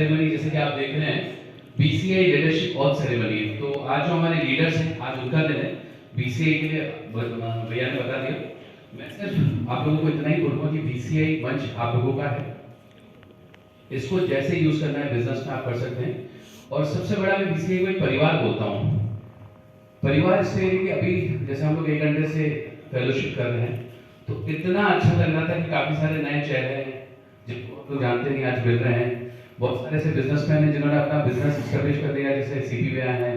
Ceremony जैसे कि आप देख रहे हैं बीसीआई लीडरशिप ऑथ सेरेमनी। तो आज जो हमारे लीडर्स हैं आज उनका दिन है। बीसीआई के लिए भैया ने बता दिया। मैं सिर्फ आप लोगों को इतना ही बोलूँगा कि बीसीआई मंच आप लोगों का है, इसको जैसे यूज करना है बिजनेस में आप कर सकते हैं। और सबसे बड़ा मैं बीसीआई को एक परिवार बोलता हूँ। परिवार इसलिए कि अभी जैसे हम लोग 1 घंटे से फेलोशिप कर रहे हैं तो इतना अच्छा लग रहा था कि काफ़ी सारे नए चेहरे हैं जिनको हम लोग जानते नहीं आज मिल रहे हैं। बहुत सारे ऐसे बिजनेसमैन हैं जिन्होंने अपना बिजनेस स्टेब्लिश कर दिया, जैसे सीपी भी आए हैं,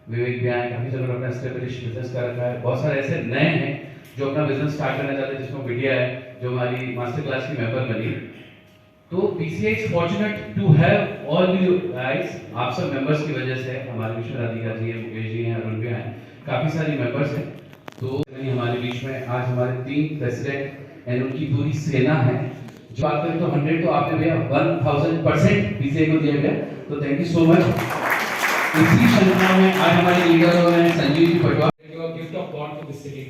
विवेक भी आए हैं, काफ़ी जगह अपना स्टेब्लिश बिजनेस कर रखा है। बहुत सारे ऐसे नए हैं जो अपना बिजनेस स्टार्ट करना चाहते हैं, जिसमें विद्या है जो हमारी मास्टर क्लास की मेंबर बनी। तो BCI is fortunate to have all you guys, आप सब मेंबर्स की वजह से हमारे बीच में राधिका जी हैं, मुकेश जी हैं, अरुण भी हैं, काफ़ी सारी मेंबर्स हैं। तो हमारे बीच में आज हमारे 3 प्रेसिडेंट एंड उनकी पूरी सेना है। जो बात करें तो 100 तो आपने भैया 1000% BCI को दिया गया, तो थैंक यू सो मच। इसी श्रृंखला में आज हमारे लीडर हो रहे हैं Sanjeev ji Patwa. Gift of God to this city.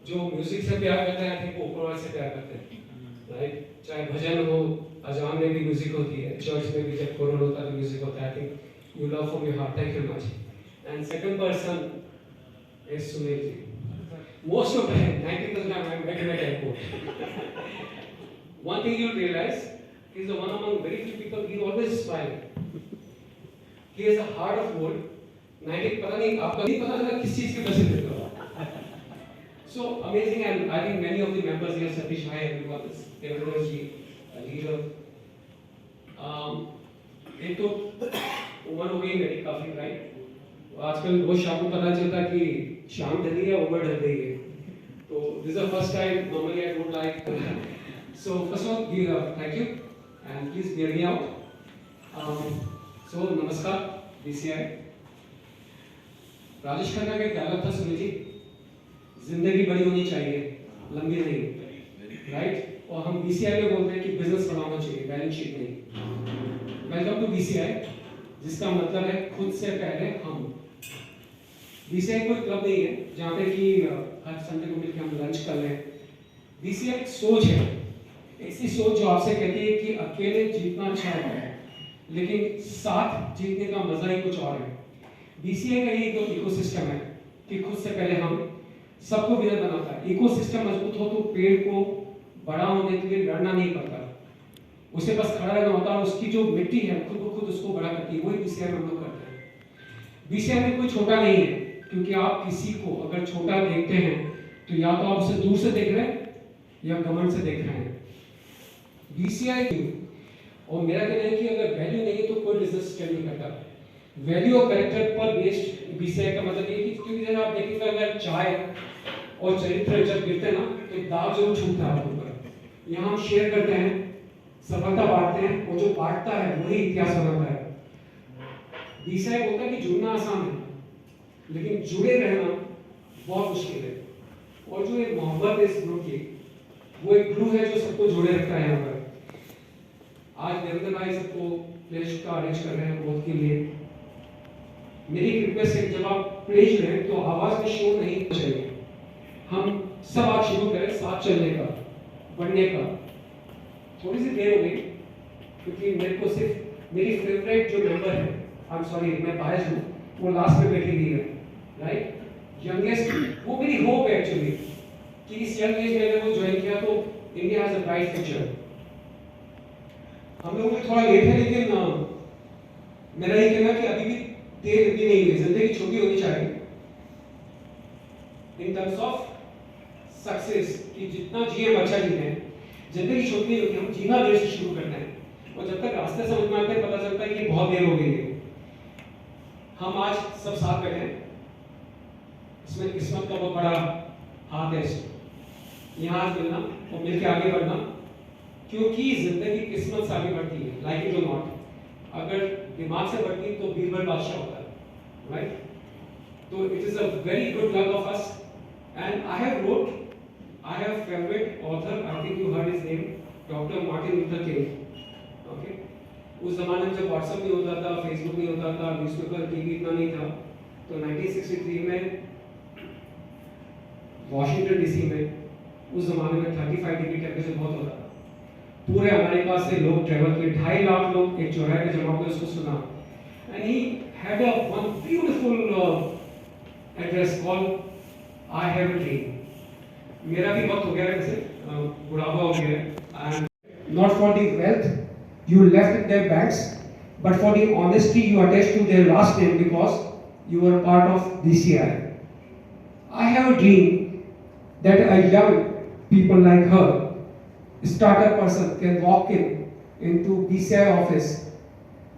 जो म्यूजिक से प्यार करते हैं, आई थिंक वो ऊपर वाले से प्यार करते हैं, राइट? चाहे भजन हो, अजान में भी म्यूजिक होती है, चर्च में भी जब कोरल होता है तो म्यूजिक होता है। I think you love from your heart, thank you much. And second person is Sunil ji. Most of time 90% I'm back at airport. One thing you'll realize, he's the one among very few people, he always smiling. He has a heart of gold. 90 पता नहीं आपको नहीं पता लगा किस चीज की वजह से देता हो। So amazing, and I think many of the members here, Satish, hi everyone, everyone ji, leader. एक तो उम्र हो गई मेरी काफी, राइट? आजकल रोज शाम को पता चलता है कि शाम ढल गई है, उम्र ढल गई है। तो this is the first time normally I don't like. So first of all, thank you, and please hear me out. So नमस्कार BCI। राजेश खन्ना का एक डायलॉग था सुनील जी, जिंदगी बड़ी होनी चाहिए, लंबी नहीं, राइट? और हम BCI में बोलते हैं कि बिजनेस बड़ा होना चाहिए, बैलेंस शीट नहीं। वेलकम टू BCI, जिसका मतलब है खुद से पहले हम। BCI कोई क्लब नहीं है जहाँ पे कि हर संडे को मिलकर हम लंच कर लें। BCI एक सोच है, ऐसी सोच जो आपसे कहती है कि अकेले जीतना अच्छा है लेकिन साथ जीतने का मजा ही कुछ और है। BCI का ये एक इकोसिस्टम है कि खुद से पहले हम सबको विनर बनाता है। इकोसिस्टम मजबूत हो तो पेड़ को बड़ा होने के लिए लड़ना नहीं पड़ता, उसे बस खड़ा रहना होता है। उसकी जो मिट्टी है खुद ब खुद उसको बड़ा करती है, वही BCI में हम लोग करते हैं। BCI में कोई छोटा नहीं है, क्योंकि आप किसी को अगर छोटा देखते हैं तो या तो आप उसे दूर से देख रहे हैं या घमंड से देख रहे हैं। BCI और मेरा कहना है कि अगर वैल्यू नहीं है तो कोई बिजनेस चल नहीं करता। वैल्यू और कैरेक्टर पर बेस्ड BCI का मतलब ये कि क्योंकि जब आप देखेंगे अगर चाय और चरित्र जब गिरते हैं ना तो दाग जरूर छूटता है आपके ऊपर। यहाँ हम शेयर करते हैं, सफलता बांटते हैं, और जो बांटता है वही इतिहास बनाता है। BCI बोलता है कि जुड़ना आसान है लेकिन जुड़े रहना बहुत मुश्किल है। और जो एक मोहब्बत है इस ग्रुप की, वो एक ग्लू है जो सबको जोड़े रखता है। यहाँ पर आज देवेंद्र भाई सबको प्लेज का अरेंज कर रहे हैं बहुत के लिए। मेरी रिक्वेस्ट है जब आप प्लेज लें तो आवाज में शोर नहीं चाहिए। हम सब आज शुरू करें साथ चलने का, बढ़ने का। थोड़ी सी देर हो गई क्योंकि मेरे को सिर्फ मेरी फेवरेट जो मेंबर है, आई एम सॉरी मैं बायस हूँ, वो लास्ट में बैठी हुई है, राइट? यंगेस्ट, वो मेरी होप है एक्चुअली कि इस यंग एज में अगर वो ज्वाइन किया तो India has a bright future. हम लोग भी थोड़ा लेट है लेकिन मेरा ये कहना कि अभी भी देर लंबी नहीं है, जिंदगी छोटी होनी चाहिए इन टर्म्स ऑफ सक्सेस, कि जितना जिए अच्छा जीते। जिंदगी छोटी होती है, हम जीना देर से शुरू करते हैं और जब तक रास्ते समझ में आते हैं पता चलता है कि बहुत देर हो गई है। हम आज सब साथ बैठे हैं, इसमें किस्मत का बहुत बड़ा हाथ है। यहाँ आज मिलना और मिलकर आगे बढ़ना, क्योंकि जिंदगी किस्मत से आगे बढ़ती है, लाइक इट और नॉट। अगर दिमाग से बढ़ती तो बीरबल बादशाह होता है, राइट? तो it is a very good luck of us and I have favorite author, I think you heard his name, Dr. Martin Luther King. Okay? उस जमाने में जब WhatsApp नहीं होता था, Facebook नहीं होता था, न्यूज़पेपर, टीवी इतना नहीं था, तो 1963 में वॉशिंगटन DC में उस जमाने में 35 डिग्री टेम्परेचर बहुत होता था। पूरे अमेरिका से लोग ट्रैवल किए, 2.5 लाख लोग एक चौराहे पे जमा हुए, उसको सुना। And he had a one beautiful address called I have a dream. मेरा भी वक्त हो गया है, वैसे बुढ़ापा हो गया है। And not for the wealth you left in their banks, but for the honesty you attached to their last name because you were part of BCI. I have a dream that a young people like her, startup person, can walk into BCI office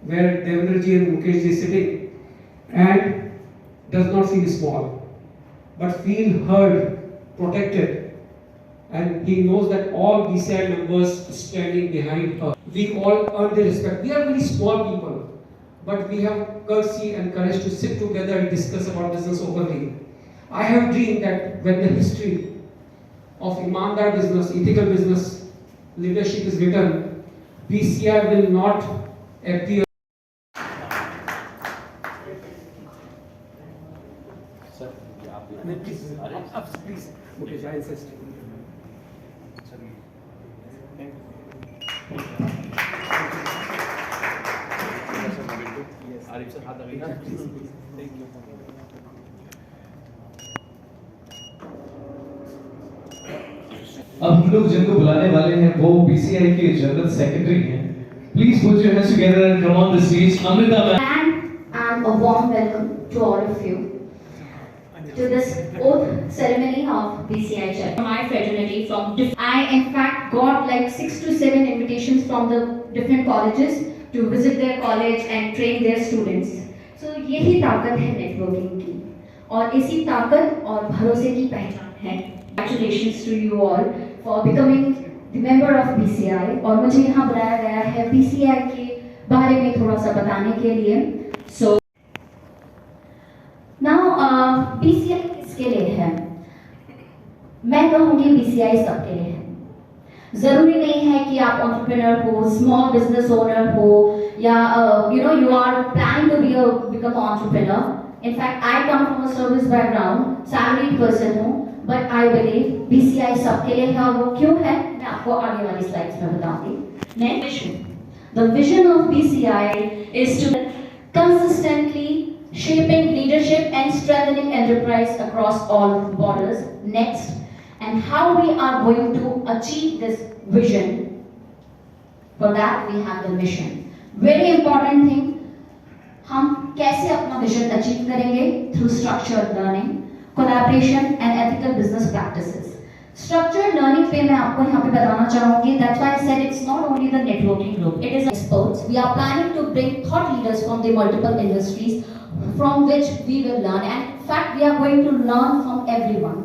where Devendra ji and Mukesh ji is sitting and does not feel small, but feel heard, protected, and he knows that all BCI members standing behind her. We all earn their respect. We are very small people, but we have courtesy and courage to sit together and discuss about business openly. I have a dream that when the history of Imandar business, ethical business leadership is written, BCI will not appear. Please, Mukesh, I insist. Arif sir हाथ लगेगा। अब हम लोग जिनको बुलाने वाले हैं वो बीसीआई के जनरल सेक्रेटरी हैं। Please put your hands together and come on the stage. Amrita ma'am. And a warm welcome to all of you to this oath ceremony of BCI Church. My fraternity from I in fact got like 6 to 7 invitations from the different colleges to visit their college and train their students. So यही ताकत है networking की और इसी ताकत और भरोसे की पहचान है। Congratulations to you all for becoming the member of BCI और मुझे यहाँ बुलाया गया है BCI के बारे में थोड़ा सा बताने के लिए। So now BCI किसके लिए है? मैं कहूँगी BCI सबके लिए है। जरूरी नहीं है कि आप एंटरप्रेन्योर हो, स्मॉल बिजनेस ओनर हो या you are planning to become an entrepreneur. In fact, I come from a service background, salaried person हूँ, but I believe BCI सबके लिए है। और वो क्यों है मैं आपको आगे वाली स्लाइड्स में बताऊंगी। Next, the vision of BCI is to consistently shaping leadership and strengthening enterprise across all borders. Next, and how we are going to achieve this vision. For that we have the mission. Very important thing, हम कैसे अपना vision achieve करेंगे? Through structured learning, collaboration and ethical business practices. Structured learning पे मैं आपको यहाँ पे बताना चाहूँगी. That's why I said it's not only the networking group. It is experts. We are planning to bring thought leaders from the multiple industries from which we will learn. And in fact, we are going to learn from everyone.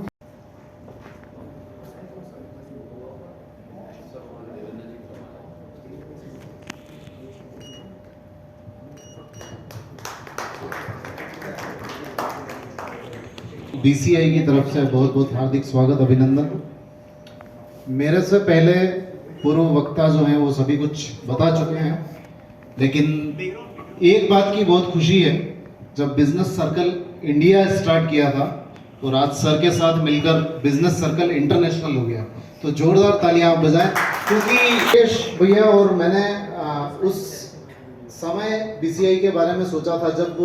BCI की तरफ से बहुत बहुत हार्दिक स्वागत, अभिनंदन। मेरे से पहले पूर्व वक्ता जो हैं वो सभी कुछ बता चुके हैं, लेकिन एक बात की बहुत खुशी है, जब बिजनेस सर्कल इंडिया स्टार्ट किया था और आज सर के साथ मिलकर बिजनेस सर्कल इंटरनेशनल हो गया, तो जोरदार तालियां आप बजाएं। क्योंकि मुकेश भैया और मैंने उस समय बीसीआई के बारे में सोचा था जब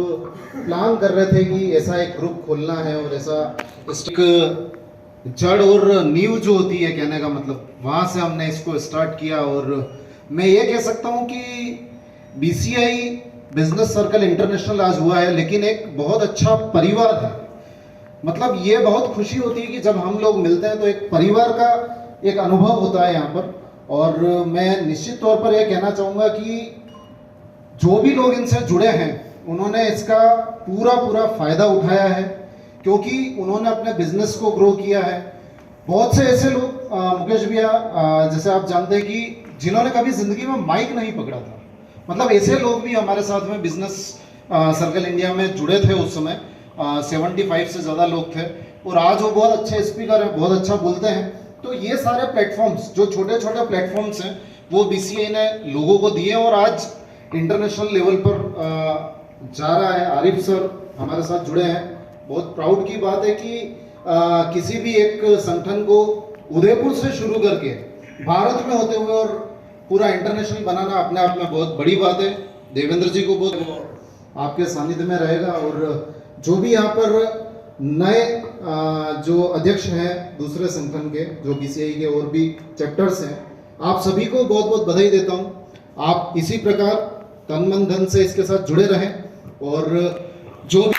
प्लान कर रहे थे कि ऐसा एक ग्रुप खोलना है और ऐसा एक जड़ और नींव जो होती है, कहने का मतलब, वहाँ से हमने इसको स्टार्ट किया। और मैं ये कह सकता हूँ कि बीसीआई बिजनेस सर्कल इंटरनेशनल आज हुआ है, लेकिन एक बहुत अच्छा परिवार है। मतलब ये बहुत खुशी होती है कि जब हम लोग मिलते हैं तो एक परिवार का एक अनुभव होता है यहाँ पर। और मैं निश्चित तौर पर यह कहना चाहूँगा कि जो भी लोग इनसे जुड़े हैं उन्होंने इसका पूरा फायदा उठाया है, क्योंकि उन्होंने अपने बिजनेस को ग्रो किया है। बहुत से ऐसे लोग मुकेश भैया जैसे आप जानते हैं कि जिन्होंने कभी जिंदगी में माइक नहीं पकड़ा था, मतलब ऐसे लोग भी हमारे साथ में बिजनेस सर्कल इंडिया में जुड़े थे। उस समय 75 से ज़्यादा लोग थे और आज वो बहुत अच्छे स्पीकर हैं, बहुत अच्छा बोलते हैं। तो ये सारे प्लेटफॉर्म्स जो छोटे छोटे प्लेटफॉर्म्स हैं वो बीसीआई ने लोगों को दिए और आज इंटरनेशनल लेवल पर जा रहा है। आरिफ सर हमारे साथ जुड़े हैं। बहुत प्राउड की बात है कि किसी भी एक संगठन को उदयपुर से शुरू करके भारत में होते हुए और पूरा इंटरनेशनल बनाना अपने आप में बहुत बड़ी बात है। देवेंद्र जी को बहुत आपके सानिध्य में रहेगा, और जो भी यहाँ पर नए जो अध्यक्ष हैं दूसरे संगठन के, जो बीसीआई के और भी चैप्टर्स हैं, आप सभी को बहुत बहुत बधाई देता हूँ। आप इसी प्रकार तन मन धन से इसके साथ जुड़े रहें, और जो भी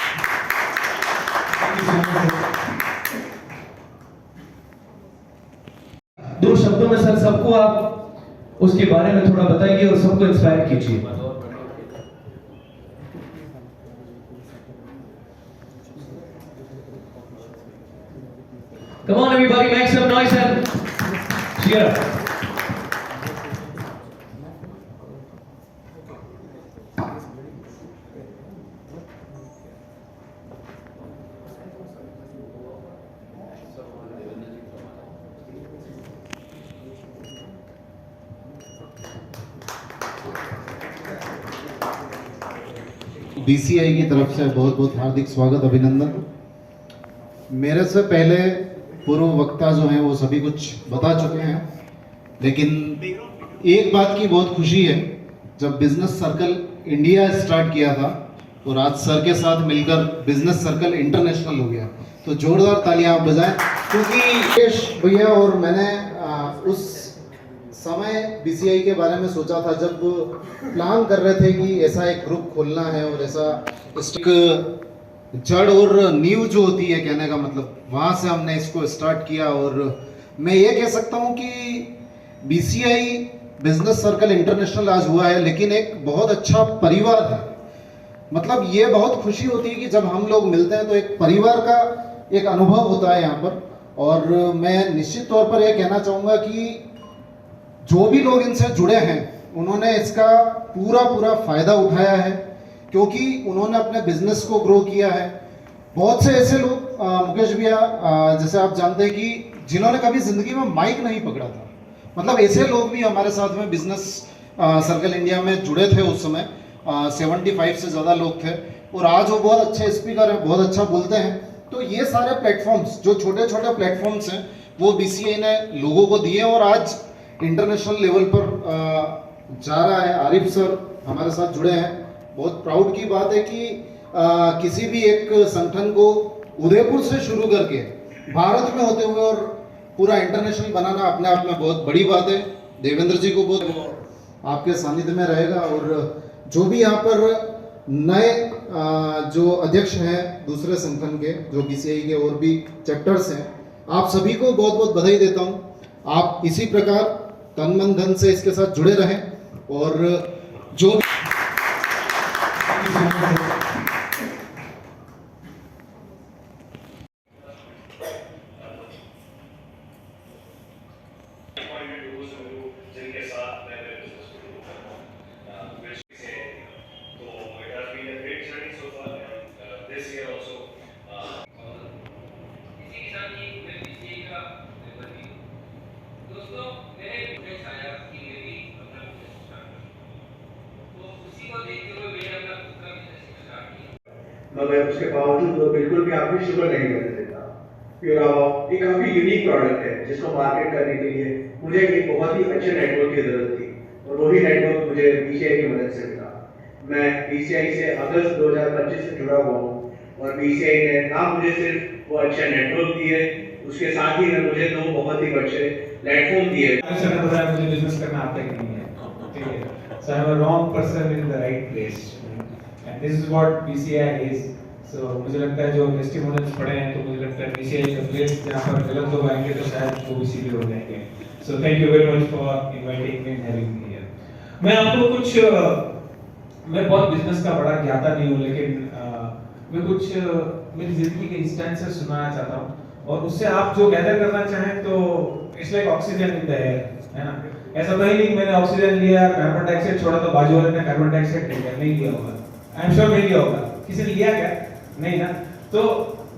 दो शब्दों में सर सबको आप उसके बारे में थोड़ा बताइए और सबको इंस्पायर कीजिए। Come on everybody, make some noise and cheer up. BCI की तरफ से बहुत बहुत हार्दिक स्वागत, अभिनंदन। मेरे से पहले पूर्व वक्ता जो हैं वो सभी कुछ बता चुके हैं, लेकिन एक बात की बहुत खुशी है, जब बिजनेस सर्कल इंडिया स्टार्ट किया था और आज सर के साथ मिलकर बिजनेस सर्कल इंटरनेशनल हो गया, तो जोरदार तालियां आप बजाएं, क्योंकि यश भैया और मैंने उस समय बीसीआई के बारे में सोचा था जब प्लान कर रहे थे कि ऐसा एक ग्रुप खोलना है, और ऐसा एक जड़ और नींव जो होती है, कहने का मतलब, वहाँ से हमने इसको स्टार्ट किया। और मैं ये कह सकता हूँ कि बीसीआई बिजनेस सर्कल इंटरनेशनल आज हुआ है, लेकिन एक बहुत अच्छा परिवार है। मतलब ये बहुत खुशी होती है कि जब हम लोग मिलते हैं तो एक परिवार का एक अनुभव होता है यहाँ पर। और मैं निश्चित तौर पर यह कहना चाहूँगा कि जो भी लोग इनसे जुड़े हैं उन्होंने इसका पूरा फायदा उठाया है, क्योंकि उन्होंने अपने बिजनेस को ग्रो किया है। बहुत से ऐसे लोग मुकेश भैया जैसे आप जानते हैं कि जिन्होंने कभी जिंदगी में माइक नहीं पकड़ा था, मतलब ऐसे लोग भी हमारे साथ में बिजनेस सर्कल इंडिया में जुड़े थे। उस समय 75 से ज़्यादा लोग थे, और आज वो बहुत अच्छे स्पीकर हैं, बहुत अच्छा बोलते हैं। तो ये सारे प्लेटफॉर्म्स, जो छोटे छोटे प्लेटफॉर्म्स हैं, वो बीसीआई ने लोगों को दिए और आज इंटरनेशनल लेवल पर जा रहा है। आरिफ सर हमारे साथ जुड़े हैं। बहुत प्राउड की बात है कि किसी भी एक संगठन को उदयपुर से शुरू करके भारत में होते हुए और पूरा इंटरनेशनल बनाना अपने आप में बहुत बड़ी बात है। देवेंद्र जी को बहुत आपके सानिध्य में रहेगा, और जो भी यहाँ पर नए जो अध्यक्ष हैं दूसरे संगठन के, जो बीसीआई के और भी चैप्टर्स हैं, आप सभी को बहुत बहुत बधाई देता हूँ। आप इसी प्रकार तन मन धन से इसके साथ जुड़े रहें, और जो मगर उसके बावजूद वो बिल्कुल भी आपको शुगर नहीं करने देता। प्योर आवाम एक काफी यूनिक प्रोडक्ट है जिसको मार्केट करने के लिए मुझे एक बहुत ही अच्छे नेटवर्क की जरूरत थी, और वही नेटवर्क मुझे बीसीआई की मदद से मिला। मैं बीसीआई से अगस्त 2025 से जुड़ा हुआ हूँ, और बीसीआई ने ना मुझे सिर्फ वो अच्छे नेटवर्क दिए, उसके साथ ही मुझे दो बहुत ही अच्छे प्लेटफॉर्म दिए। सर ने बताया मुझे बिजनेस करना आता ही नहीं है, ठीक है, so I'm a wrong person in the right place, and this is what BCI is. So मुझे लगता है जो टेस्टिमोनियल्स पढ़े हैं तो मुझे लगता है BCI का प्लेस जहाँ पर गलत लोग आएंगे तो शायद वो इसीलिए हो जाएंगे। So thank you very much for inviting me and having me here. मैं आपको कुछ मैं बहुत बिजनेस का बड़ा ज्ञाता नहीं हूँ, लेकिन मैं कुछ मेरी जिंदगी के इंस्टेंसेस सुनाना चाहता हूँ, और उससे आप जो गैदर करना चाहें तो it's like oxygen in the air, है ना। ऐसा तो ही नहीं मैंने ऑक्सीजन लिया, कार्बन डाइऑक्साइड छोड़ा तो बाजू वाले ने कार्बन डाइऑक्साइड नहीं लिया होगा। आई एम श्योर नहीं लिया होगा, किसी ने लिया क्या? नहीं ना। तो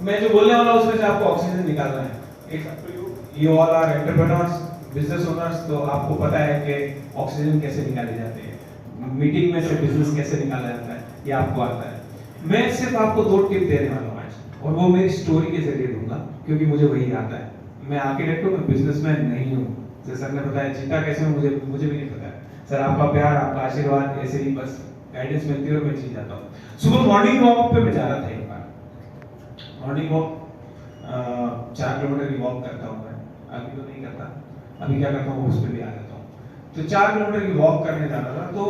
मैं जो बोलने वाला हूँ उसमें से आपको ऑक्सीजन निकालना है। It's up to you, you all are entrepreneurs, business owners, तो आपको पता है कि ऑक्सीजन कैसे निकाले जाते हैं, मीटिंग में से बिजनेस कैसे निकाला जाता है, ये आपको आता है। मैं सिर्फ आपको 2 टिप देने वाला हूँ आज, और वो मेरी स्टोरी के जरिए दूंगा, क्योंकि मुझे वही आता है। मैं आर्किटेक्ट हूँ, मैं बिजनेसमैन नहीं हूँ। जैसे सर ने बताया जीता कैसे मुझे भी नहीं पता है। सर आपका प्यार, आपका आशीर्वाद, ऐसे ही बस गाइडेंस मिलती है और मैं चीज जाता हूँ। सुबह मॉर्निंग वॉक पे मैं जा रहा था एक बार, मॉर्निंग वॉक 4 किलोमीटर की वॉक करता हूँ मैं, अभी तो नहीं करता, अभी क्या करता हूँ उस पर भी आ जाता हूँ। तो 4 किलोमीटर की वॉक करने जा रहा था, तो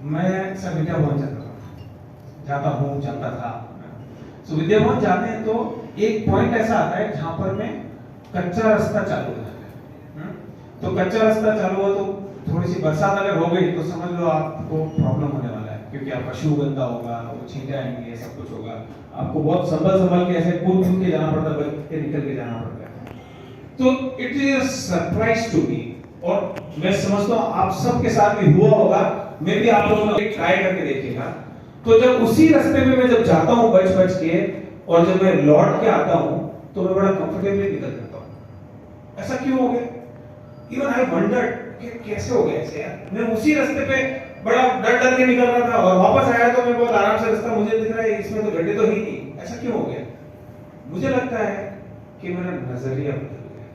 मैं सर विद्या भवन जाता था। तो विद्या भवन जाते हैं तो एक पॉइंट ऐसा आता है जहां पर मैं कच्चा रास्ता चालू हो जाता है। तो कच्चा रास्ता चालू हुआ तो थोड़ी सी बरसात अगर हो गई तो समझ लो आपको प्रॉब्लम होने वाला है, क्योंकि आपका शू गंदा होगा, वो छींटे आएंगे, सब कुछ होगा, आपको बहुत संभल के ऐसे कूद के जाना पड़ता है, बच के निकल के जाना पड़ता है। तो it is a surprise to me, और मैं समझता हूँ आप सबके साथ भी हुआ होगा, मे भी आप लोगों ने ट्राई करके देखिएगा। तो जब उसी रास्ते में मैं जब जाता हूँ बच के, और जब मैं लौट के आता हूँ तो मैं बड़ा कंफर्टेबली निकल जाता हूँ। ऐसा क्यों हो गया? इवन आई वंडर्ड कि कैसे हो गया ऐसे यार। मैं उसी रास्ते पे बड़ा डर के निकल रहा था और वापस आया तो मैं बहुत आराम से रास्ता मुझे दिख रहा है, इसमें तो गड्ढे तो ही नहीं। ऐसा क्यों हो गया? मुझे लगता है कि मेरा नजरिया बदल गया।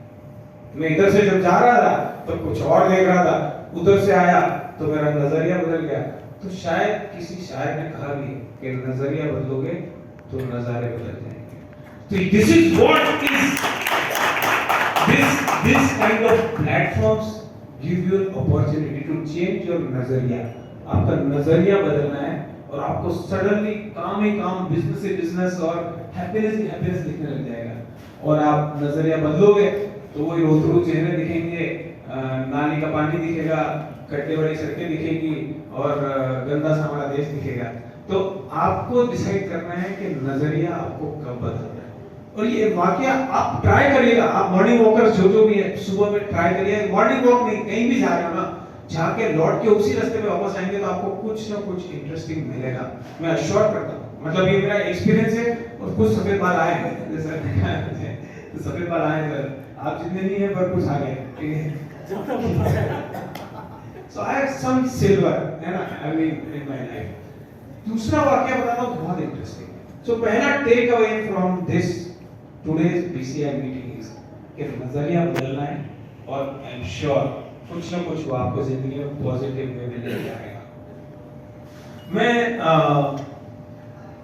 मैं इधर से जब जा रहा था तो कुछ और देख रहा था, उधर से आया तो मेरा नजरिया बदल गया। तो शायद किसी शायर ने कहा भी कि नजरिया बदलोगे तो नजारे बदल जाएंगे। तो this is what is this kind of platforms give you an opportunity to change your नजरिया। आपका नजरिया बदलना है और आपको सडनली काम ही काम, बिजनेस से बिजनेस और हैप्पीनेस ही हैप्पीनेस दिखने लग जाएगा। और आप नजरिया बदलोगे तो वही रोतरू चेहरे दिखेंगे, नाली का पानी दिखेगा, गड्ढे वाली सड़कें दिखेगी और गंदा सा हमारा देश दिखेगा। तो आपको डिसाइड करना है कि नजरिया आपको कब बदलना है। और ये वाकया आप ट्राई करिएगा, आप मॉर्निंग वॉकर्स जो भी है सुबह में ट्राई करिए। मॉर्निंग वॉक नहीं, कहीं भी जा रहे हो ना, जाके लौट के उसी रास्ते पे वापस आएंगे तो आपको कुछ ना कुछ इंटरेस्टिंग मिलेगा, मैं अश्योर करता हूँ। मतलब ये मेरा एक्सपीरियंस है। और कुछ सफेद बाल आए हैं, तो सफेद बाल आए हैं, आप जितने नहीं है पर कुछ आ गए, ठीक है। So I have some silver, है ना, I mean in my life। दूसरा वाकया बताता हूँ बहुत इंटरेस्टिंग है। So पहला take away from this today's BCI meeting is कि नजरिया बदलना है, और आई एम श्योर कुछ ना कुछ वो आपको जिंदगी में पॉजिटिव वे में लेके आएगा। मैं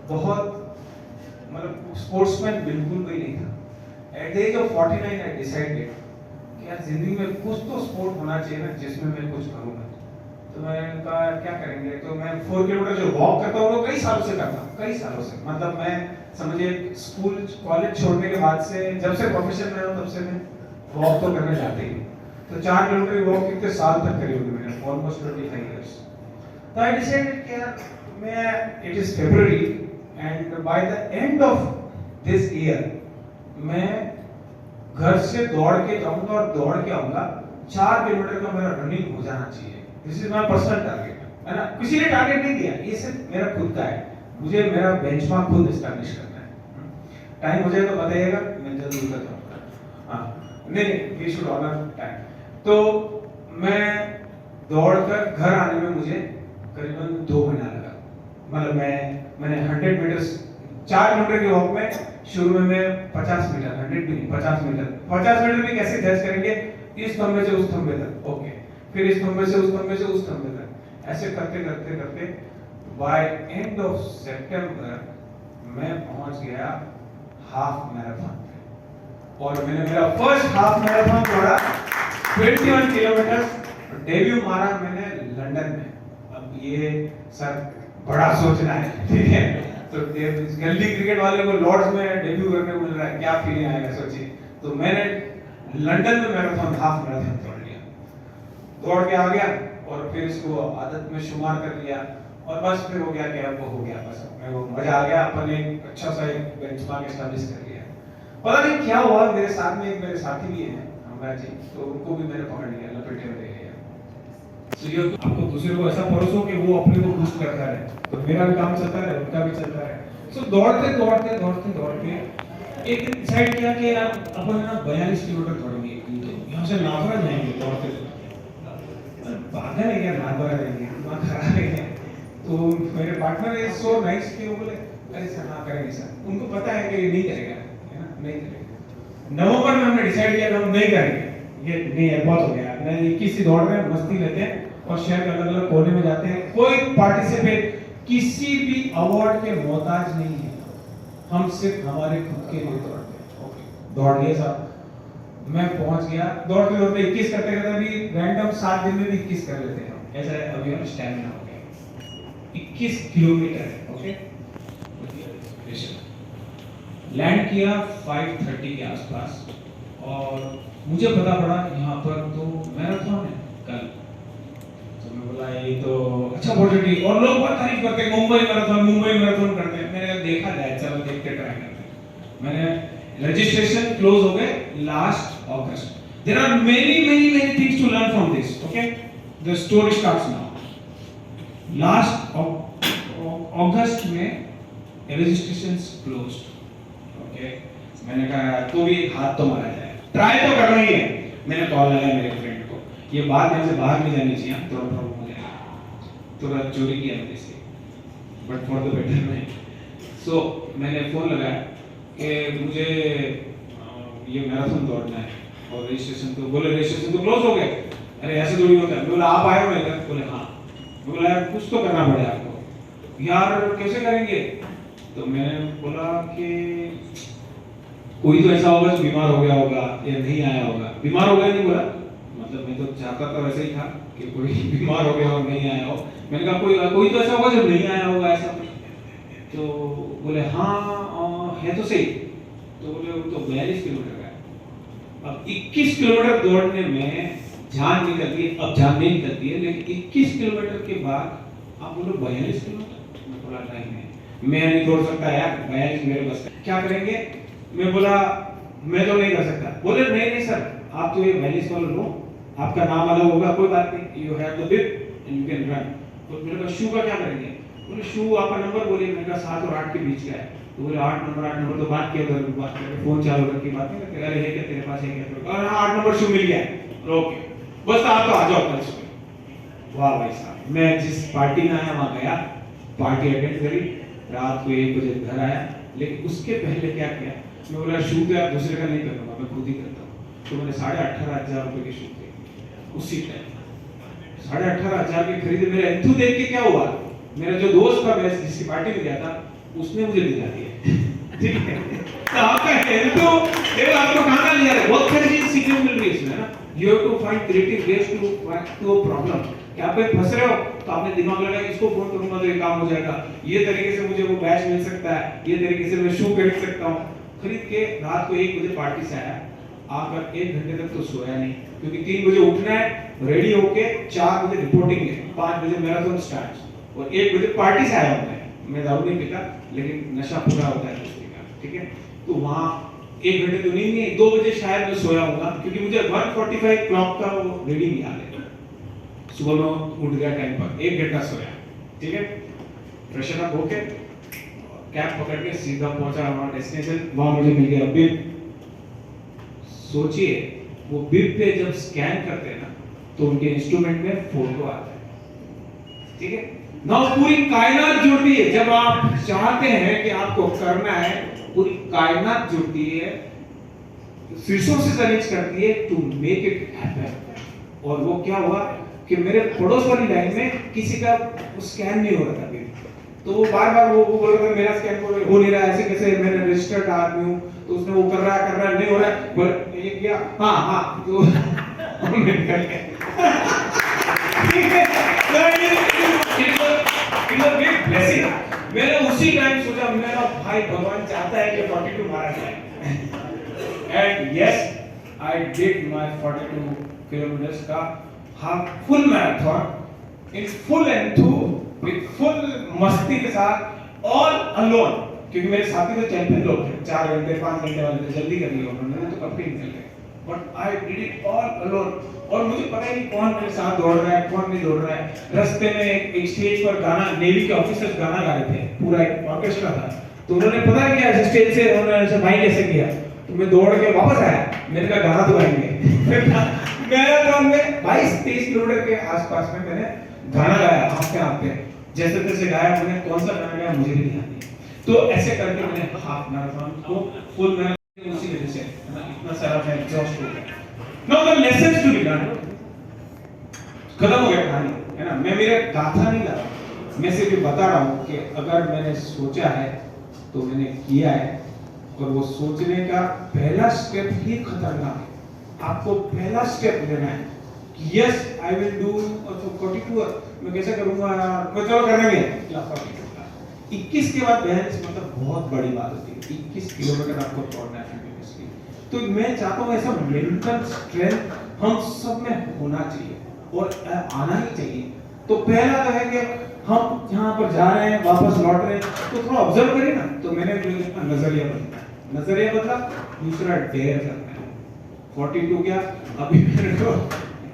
बहुत मतलब स्पोर्ट्समैन बिल्कुल भी नहीं था। At the age of 49 I decided कि यार जिंदगी में कुछ तो स्पोर्ट होना चाहिए ना जिसमें मैं कुछ करूँगा। तो मैंने कहा क्या करेंगे, तो मैं 4 किलोमीटर जो वॉक करता हूँ वो कई सालों से करता हूँ, कई सालों से। मतलब मैं समझिए स्कूल कॉलेज छोड़ने के बाद से, जब से प्रोफेशन में हूँ तब से मैं वॉक तो करने जाते ही। तो 4 किलोमीटर की वॉक कितने साल तक करी होगी मैंने, ऑलमोस्ट 25 इयर्स। तो आई डिसाइडेड कि यार मैं, it is February and by the end of this year मैं घर से दौड़ के जाऊंगा और दौड़ के आऊंगा। 4 किलोमीटर का मेरा रनिंग हो जाना चाहिए। This is my personal target, है ना, किसी ने टारगेट नहीं दिया, ये सिर्फ मेरा खुद का है। मुझे मेरा बेंचमार्क खुद एस्टैब्लिश करना है। टाइम हो जाए तो बताइएगा, मैं जल्दी कर जाऊंगा। हाँ, नहीं, वी शुड ऑनर टाइम। तो मैं दौड़कर घर आने में मुझे करीबन 2 महीना लगा। मतलब मैंने 100 मीटर्स, 4 किलोमीटर की वॉक में शुरू में मैं 50 मीटर, 100 भी नहीं, 50 मीटर भी कैसे जज करेंगे, इस खंबे से उस खंबे तक, ओके, फिर इस खंबे से उस खंबे से उस खंबे तक, ऐसे करते करते करते बाय एंड ऑफ सितंबर मैं पहुंच गया हाफ मैराथन पे। और मैंने मेरा फर्स्ट हाफ मैराथन दौड़ा 21 किलोमीटर, डेब्यू मारा मैंने लंदन में। अब ये सर बड़ा सोचना है, ठीक है, तो गली क्रिकेट वाले को लॉर्ड्स में डेब्यू करने को मिल रहा है, क्या फीलिंग आएगा सोचिए। तो मैंने लंदन में मैराथन, हाफ मैराथन दौड़ लिया, दौड़ के आ गया और फिर इसको आदत में शुमार कर लिया और बस फिर हो गया कि अब हो गया, बस मेरे को मजा आ गया, अपन एक अच्छा सा एक बेंचमार्क एस्टैब्लिश कर लिया। पता नहीं क्या हुआ, मेरे साथ में एक मेरे साथी भी हैं हमरा जी, तो उनको भी मैंने पकड़ लिया, लपेटे में ले लिया। तो ये आपको दूसरे को ऐसा परोसो कि वो अपने को बूस्ट करता रहे, तो मेरा भी काम चलता रहे, उनका भी चलता रहे। सो दौड़ते दौड़ते दौड़ते दौड़ते एक दिन डिसाइड किया कि यार अपन ना 42 किलोमीटर दौड़ेंगे, यहाँ से नागरा जाएंगे दौड़ते। भागा नहीं गया, नागरा जाएंगे, वहाँ खड़ा नहीं है। तो मेरे पार्टनर इज सो नाइस कि वो बोले अरे सर हाँ करेंगे सर। उनको पता है कि ये नहीं करेगा, है ना, नहीं करेगा। नवंबर में हमने डिसाइड किया कि हम नहीं करेंगे, ये नहीं है, बहुत हो गया। मैं 21 से दौड़ रहे हैं, मस्ती लेते हैं और शहर के अलग अलग कोने में जाते हैं। कोई पार्टिसिपेट किसी भी अवार्ड के मोहताज नहीं है, हम सिर्फ हमारे खुद के लिए दौड़ते हैं। ओके, दौड़ लिए साहब, मैं पहुंच गया, दौड़ते दौड़ते 21 करते करते अभी रैंडम 7 दिन में भी 21 कर लेते हैं हम, ऐसा है अभी हम स्टैमिना हो गया। 21 किलोमीटर। ओके, लैंड किया 5:30 के आसपास और मुझे पता पड़ा यहाँ पर तो मैराथन है कल। तो मैं बोला ये तो अच्छा अपॉर्चुनिटी, और लोग बहुत तारीफ करते हैं, मुंबई मैराथन करते हैं। मैंने देखा जाए, चलो देखते ट्राई करते हैं। मैंने रजिस्ट्रेशन क्लोज हो गए last August. There are many things to learn from this. Okay, the story starts now. Last August में रजिस्ट्रेशंस क्लोज्ड। ओके, मैंने कहा तो भी हाथ तो मारा जाए, ट्राई तो करना ही है। मैंने कॉल लगाया मेरे फ्रेंड को, ये बात यहाँ से बाहर नहीं जानी चाहिए, तो प्रॉब्लम हो जाएगा, तो चोरी किया मैंने से, बट फॉर द बेटर नहीं। सो मैंने फोन लगाया कि मुझे ये मैराथन दौड़ना है और रजिस्ट्रेशन तो, बोले रजिस्ट्रेशन तो क्लोज हो गए। अरे ऐसे थोड़ी होता है। बोला आप आए हो? मैं बोले हाँ। बोला यार कुछ तो करना पड़ेगा आपको। यार कैसे करेंगे? तो मैंने बोला कि कोई तो ऐसा होगा जो बीमार हो गया होगा या नहीं आया होगा। बीमार हो गया नहीं बोला, मतलब मैं तो चाहता था वैसे ही था कि कोई बीमार हो गया और नहीं आया हो। मैंने कहा कोई तो ऐसा होगा जो नहीं आया होगा ऐसा। तो बोले हाँ है तो सही। तो बोले वो तो 42 किलोमीटर का है। अब 21 किलोमीटर दौड़ने में जान निकलती है, अब जान नहीं निकलती है, लेकिन 21 किलोमीटर के बाद आप बोलो 42 किलोमीटर। मैं बोला नहीं मैं नहीं दौड़ सकता यार, 42 मेरे बस का। क्या करेंगे? मैं बोला मैं तो नहीं कर सकता। बोले नहीं सर, आप तो ये 42 वाला लो, आपका नाम अलग होगा, कोई बात नहीं, you have the beep and you can run. तो मेरे कहा शू का क्या करेंगे? बोले शू आपका नंबर बोलिए। मैंने कहा 7 और 8 के बीच का है। तो बोले 8 नंबर तो बात किया, उधर बात करके फोन चालू करके बात नहीं करते। अरे है क्या तेरे पास, है क्या? और हाँ 8 नंबर शू मिल गया। ओके बस आप तो आ जाओ कल सुबह। वाह भाई साहब, मैं जिस पार्टी में आया वहां गया, पार्टी अटेंड करी, रात को 1 बजे घर आया। लेकिन उसके पहले क्या किया, मैं बोला शू तो आप दूसरे का नहीं करूंगा, मैं खुद ही करता हूँ। तो मैंने 18,500 रुपए के शू थे उसी टाइम, 18,500 के खरीदे। मेरे एंथू देख के क्या हुआ, मेरा जो दोस्त था, मैं जिसकी पार्टी में गया था, उसने मुझे दिला दिया। ठीक है, तो आपका एंथू देखो आपको कहां ले जा रहा है, बहुत सारी चीज सीखने को मिल रही है इसमें ना। You have to find creative ways to a problem. क्या आप फंस रहे हो तो आपने दिमाग लगाया इसको फोन करूंगा तो ये काम हो जाएगा, ये तरीके से मुझे वो बैच मिल सकता है, ये तरीके से मैं शू खरीद सकता हूँ। खरीद के रात को 1 बजे पार्टी से आया, आकर 1 घंटे तक तो सोया नहीं, क्योंकि 3 बजे उठना है, रेडी होके 4 बजे रिपोर्टिंग है, 5 बजे मैराथन स्टार्ट और 1 बजे पार्टी से आया हूं। मैं दारू नहीं पीता, लेकिन नशा पूरा होता है दोस्ती का। ठीक है, तो वहां 1 घंटे तो नींद नहीं, 2 बजे शायद मैं सोया होगा, क्योंकि मुझे 1:45 क्लॉक का वो रीडिंग याद है। सुबह में उठ गया टाइम पर, 1 घंटा सोया। ठीक है, फ्रेशन अप होके कैब पकड़ के सीधा पहुंचा हमारा डेस्टिनेशन। वहां मुझे मिल गया बिप। सोचिए वो बिप पे जब स्कैन करते हैं ना, तो उनके इंस्ट्रूमेंट में फोटो आता है। ठीक है, ना पूरी कायनात जुड़ती है। जब आप चाहते हैं कि आपको करना है, पूरी कायनात जुड़ती है, रिसोर्सेज अरेंज करती है टू मेक इट हैपन। और वो क्या हुआ कि मेरे पड़ोस वाली लाइन में किसी का स्कैन नहीं हो रहा था, तो वो बार-बार वो बोल रहा था मेरा स्कैन हो नहीं रहा है, ऐसे कैसे, मैंने रजिस्टर्ड आदमी हूं। तो उसने वो कर रहा है नहीं हो रहा है, बोले ये किया हाँ तो हम निकल गए। ठीक है, मैंने उसी टाइम सोचा मेरा भाई भगवान चाहता है कि 42 मारा जाए। And yes I did my 42 kilometres का half full marathon in full enthu with full मस्ती के साथ, ऑल अलोन, क्योंकि मेरे साथी तो चैंपियन लोग थे, 4 घंटे 5 घंटे वाले थे, जल्दी कर लिया उन्होंने, तो कब के निकल गए। But I did it all alone. और मुझे पता ही नहीं कौन मेरे साथ दौड़ रहा है, कौन नहीं दौड़ रहा है। रास्ते में एक स्टेज पर गाना, नेवी के ऑफिसर्स गाना गा रहे थे, पूरा एक ऑर्केस्ट्रा था। तो उन्होंने पता नहीं क्या स्टेज से उन्होंने भाई कैसे किया, तो मैं दौड़ के वापस आया, मैंने कहा गाना तो गाएंगे। मैराथन में 22-23 किलोमीटर के आसपास में मैंने गाना गाया, हाँफते जैसे तैसे गाया। मैंने कौन सा गाना गाया मुझे भी ध्यान नहीं। तो ऐसे करके मैंने हाफ मैराथन को फुल मैराथन, उसी वजह से इतना सारा मैं एग्जॉस्ट हो गया। Now the lessons to be learn, खत्म हो गया कहानी। है ना, मैं मेरे गाथा नहीं ला रहा, मैं सिर्फ ये बता रहा हूँ कि अगर मैंने सोचा है तो मैंने किया है, और वो सोचने का पहला स्टेप ही खतरनाक है। आपको पहला स्टेप लेना है कि यस आई विल डू 42, मैं कैसे करूंगा, मैं चलो करने में 21 के बाद बैलेंस मतलब बहुत बड़ी बात होती है। 21 किलोमीटर आपको दौड़ना है कंटिन्यूअसली। तो मैं चाहता हूँ ऐसा मेंटल स्ट्रेंथ हम सब में होना चाहिए और आना ही चाहिए। तो पहला तो है कि हम यहाँ पर जा रहे हैं, वापस लौट रहे हैं, तो थोड़ा ऑब्जर्व करिए ना। तो मैंने नजरिया बदला, दूसरा डेयर करना है। 42 क्या, अभी मेरे को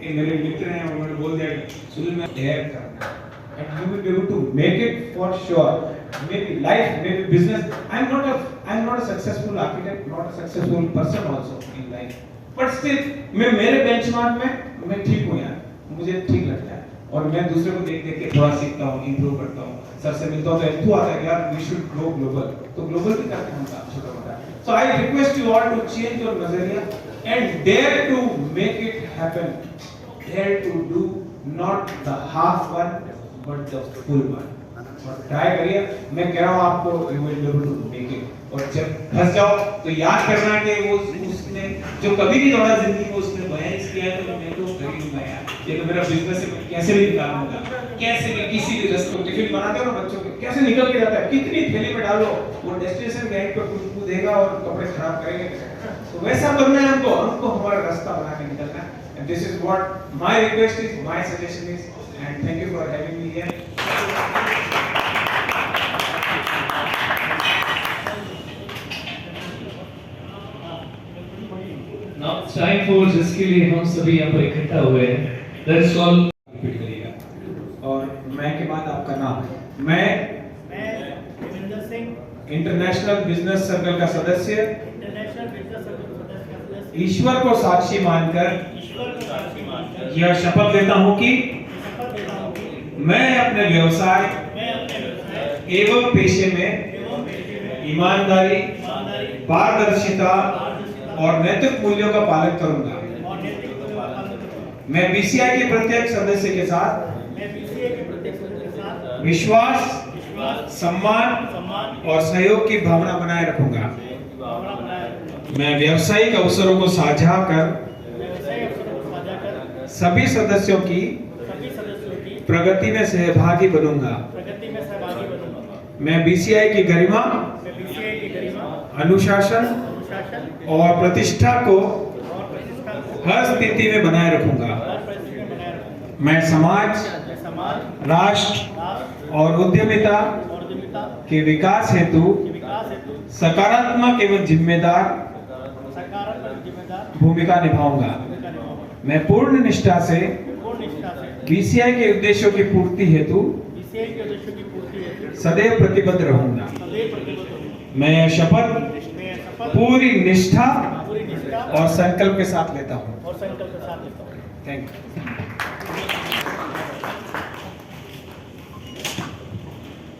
मेरे मित्र हैं, उन्होंने बोल दिया सुनील मैं डेयर करना है, and you will be able to make it for sure. Maybe life, maybe business. I'm not a successful architect, not a successful person also in life. But still, मैं मेरे benchmark में मैं ठीक हूँ यार, मुझे ठीक लगता है, और मैं दूसरे को देख देख के थोड़ा सीखता हूँ, इंप्रूव करता हूँ। सर से मिलता हूँ तो एंथू आता है यार, we should go global. तो global भी करते हैं हम काम छोटा मोटा। So I request you all to change your नजरिया and dare to make it happen. Dare to do not the half one, but the full one. और ट्राई करिए, मैं कह रहा हूँ आपको you will be able to make it. और जब फंस जाओ तो याद करना कि वो उसने जो कभी नहीं दौड़ा जिंदगी में, उसने बयान किया है, तो मैं तो कर ही लूंगा यार, ये तो मेरा बिजनेस है, मैं कैसे भी निकालूंगा, कैसे भी किसी भी रास्ते को टिफिन बनाते हो ना बच्चों के, कैसे निकल के जाता है, कितनी थैली में डालो, वो डेस्टिनेशन गैंग पर खुशबू देगा और कपड़े खराब करेंगे। तो वैसा करना है हमको हमारा रास्ता बना के निकलना है। And this is what my request is, my suggestion is, and thank you for having me here. Now it's time for जिसके लिए हम सभी यहाँ पर इकट्ठा हुए हैं। That's all. रिपीट करिएगा, और मैं के बाद आपका नाम। मैं Devendra Singh, international business circle का सदस्य, इंटरनेशनल बिजनेस सर्कल का सदस्य, ईश्वर को साक्षी मानकर ईश्वर को साक्षी मानकर यह शपथ लेता हूँ कि शपथ लेता हूँ कि मैं अपने व्यवसाय मैं अपने व्यवसाय एवं पेशे में एवं पेशे में ईमानदारी, ईमानदारी, पारदर्शिता और नैतिक मूल्यों का पालन करूंगा। और नैतिक मूल्यों का पालन करूंगा। मैं बीसीआई के प्रत्येक सदस्य के साथ मैं बीसीए के प्रत्येक सदस्य के साथ विश्वास, विश्वास, सम्मान सम्मान और सहयोग की भावना बनाए रखूंगा। भावना बनाए रखूंगा। मैं व्यावसायिक अवसरों को साझा कर व्यवसाय अवसरों को साझा कर सभी सदस्यों की सभी सदस्यों की प्रगति में सहभागी बनूंगा। प्रगति में सहभागी बनूंगा। मैं बीसीआई की गरिमा, मैं बीसीए की गरिमा, अनुशासन अनुशासन और प्रतिष्ठा को और प्रतिष्ठा को हर स्थिति में बनाए रखूंगा। हर परिस्थिति में बनाए रखूंगा। मैं समाज, मैं समाज, राष्ट्र राष्ट्र और उद्यमिता और उद्यमिता के विकास हेतु के विकास हेतु सकारात्मक एवं जिम्मेदार सकारात्मक जिम्मेदार भूमिका निभाऊंगा। भूमिका निभाऊंगा। मैं पूर्ण निष्ठा से पूर्ण निष्ठा से बीसीआई के उद्देश्यों की पूर्ति हेतु बीसीए के उद्देश्यों की पूर्ति हेतु सदैव प्रतिबद्ध रहूंगा। सदैव प्रतिबद्ध रहूंगा। मैं यह शपथ मैं शपथ पूरी निष्ठा पूरी निष्ठा और संकल्प के साथ लेता हूँ। और संकल्प के साथ लेता हूँ। Thank you.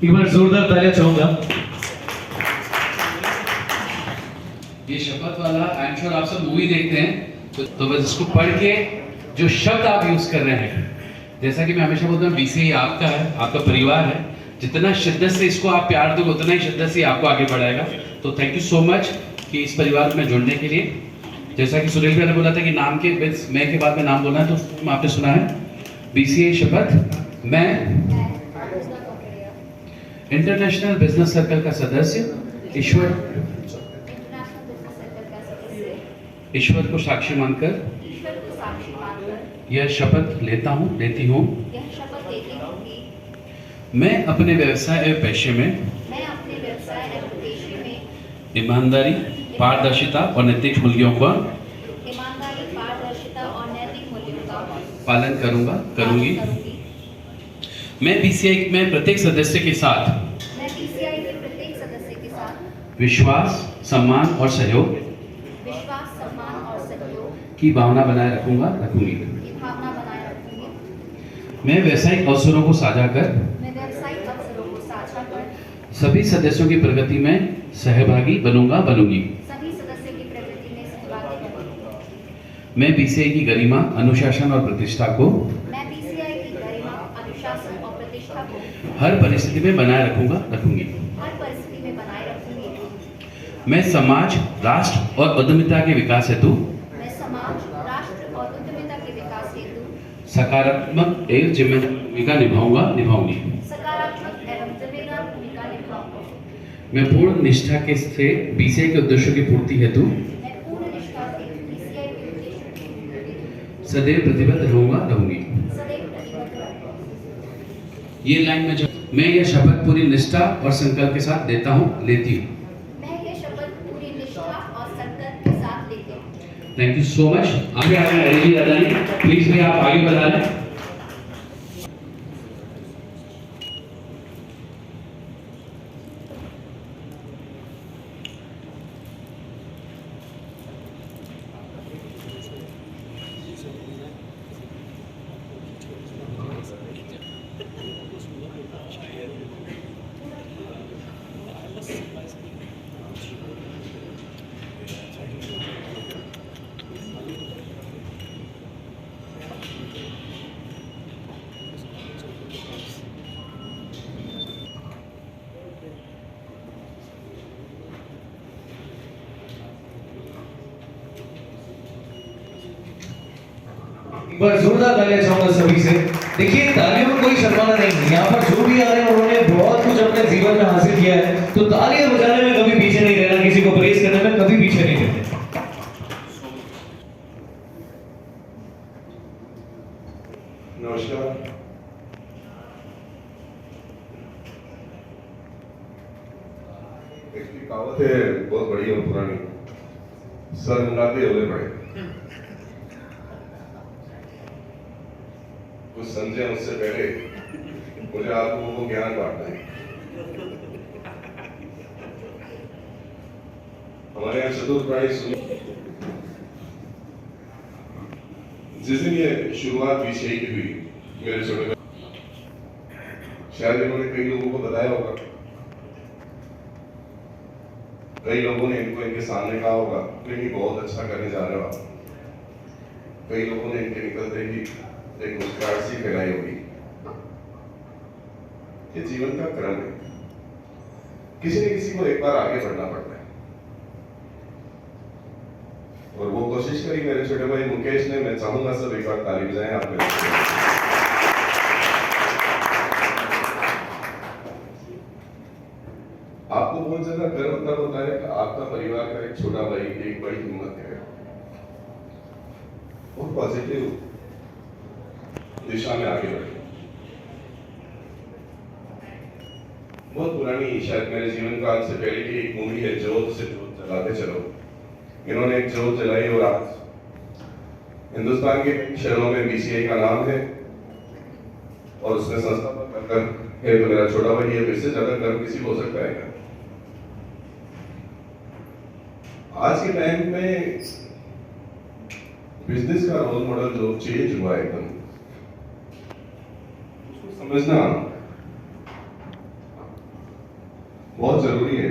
एक बार जोरदार तालियां चाहूंगा। ये शपथ वाला आई एम श्योर आप सब मूवी देखते हैं तो बस इसको पढ़ के जो शब्द आप यूज कर रहे हैं, जैसा कि मैं हमेशा बोलता हूँ बीसीए आपका है, आपका परिवार है, जितना शिद्दत से इसको आप प्यार दोगे उतना ही शिद्दत से आपको आगे बढ़ाएगा। तो थैंक यू सो मच कि इस परिवार में जुड़ने के लिए। जैसा कि सुनील भाई ने बोला था कि नाम के मैं के बाद में नाम बोलना है, तो आपने सुना है बीसीए शपथ। मैं इंटरनेशनल बिजनेस सर्कल का सदस्य ईश्वर को साक्षी मानकर यह शपथ लेती हूँ मैं अपने व्यवसाय एवं पेशे में ईमानदारी, पारदर्शिता और नैतिक मूल्यों का पालन करूंगी। मैं बीसीआई में प्रत्येक सदस्य के साथ विश्वास, सम्मान और सहयोग की भावना बनाए रखूंगी। मैं व्यावसायिक अवसरों को साझा कर सभी सदस्यों की प्रगति में सहभागी बनूंगी। मैं बीसीआई की गरिमा, अनुशासन और प्रतिष्ठा को अनुशासन और प्रतिष्ठा को हर परिस्थिति में बनाए रखूंगा रखूंगी। हर परिस्थिति में बनाए रखूंगी। मैं समाज, राष्ट्र और उद्यमिता के विकास हेतु मैं समाज, राष्ट्र और उद्यमिता के विकास हेतु सकारात्मक एवं जिम्मेदार भूमिका निभाऊंगी। सकारात्मक एवं जिम्मेदार भूमिका निभाऊंगा। मैं पूर्ण निष्ठा से बीसीआई के उद्देश्यों की पूर्ति हेतु मैं पूर्ण निष्ठा से बीसीआई के उद्देश्यों की पूर्ति हेतु सदैव प्रतिबद्ध रहूंगी। सदैव प्रतिबद्ध रहूंगा। ये लाइन में मैं यह शपथ पूरी निष्ठा और संकल्प के साथ लेती हूँ। मैं ये शपथ पूरी निष्ठा और संकल्प के साथ लेती हूँ। Thank you so much. आगे आ रहे हैं हरी जी दादा जी, प्लीज भैया आप आगे बढ़ा लें। एक बार जोरदार तालियां चाहूंगा सभी से। देखिए तालियों में कोई शर्माना नहीं है, यहाँ पर जो भी आ रहे हैं उन्होंने बहुत कुछ अपने जीवन में हासिल किया है, तो तालियां बजाने में कभी पीछे नहीं रहना, किसी को प्रेज करने में कभी पीछे नहीं रहते। नमस्कार। एक कहावत है बहुत बड़ी और पुरानी, सर मुंडाते ओले पड़े। कुछ समझे उससे पहले मुझे आप लोगों को ज्ञान बांटना है। हमारे यहाँ चतुर्प्राणी सुनी, जिस दिन ये शुरुआत बीसीआई की हुई, मेरे छोटे शायद इन्होंने कई लोगों को बताया होगा, कई लोगों ने इनको इनके सामने कहा होगा कि बहुत अच्छा करने जा रहे हो आप। कई लोगों ने इनके निकलते ही एक मुस्कुराहट सी फैलाई होगी। ये जीवन का क्रम है, किसी न किसी को एक बार आगे बढ़ना पड़ता है, और वो कोशिश करी मेरे छोटे भाई मुकेश ने। मैं चाहूंगा सब एक बार ताली बजाएं आप मेरे। आपको बहुत ज्यादा गर्व तब होता है कि आपका परिवार का एक छोटा भाई एक बड़ी हिम्मत है और पॉजिटिव दिशा में आगे बढ़े। बहुत पुरानी, शायद मेरे जीवन काल से पहले की एक मूवी है, जोत से जोत जलाते चलो। इन्होंने एक जोत जलाई और आज हिंदुस्तान के शहरों में बीसीआई का नाम है और उसने संस्थापक बनकर है। तो मेरा छोटा भाई है, इससे ज्यादा गर्व किसी को हो सकता है क्या? आज के टाइम में बिजनेस का रोल मॉडल जो चेंज हुआ है एकदम, उसको समझना बहुत जरूरी है।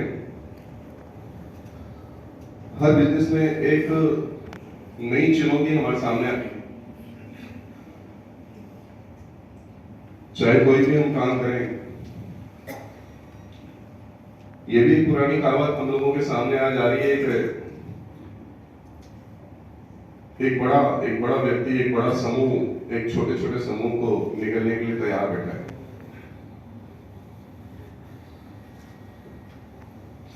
हर बिजनेस में एक नई चुनौती हमारे सामने आती है, चाहे कोई भी हम काम करें। ये भी एक पुरानी कहावत हम लोगों के सामने आ जा रही है। एक बड़ा व्यक्ति, एक बड़ा समूह, एक छोटे छोटे समूह को निकलने के लिए तैयार बैठा है।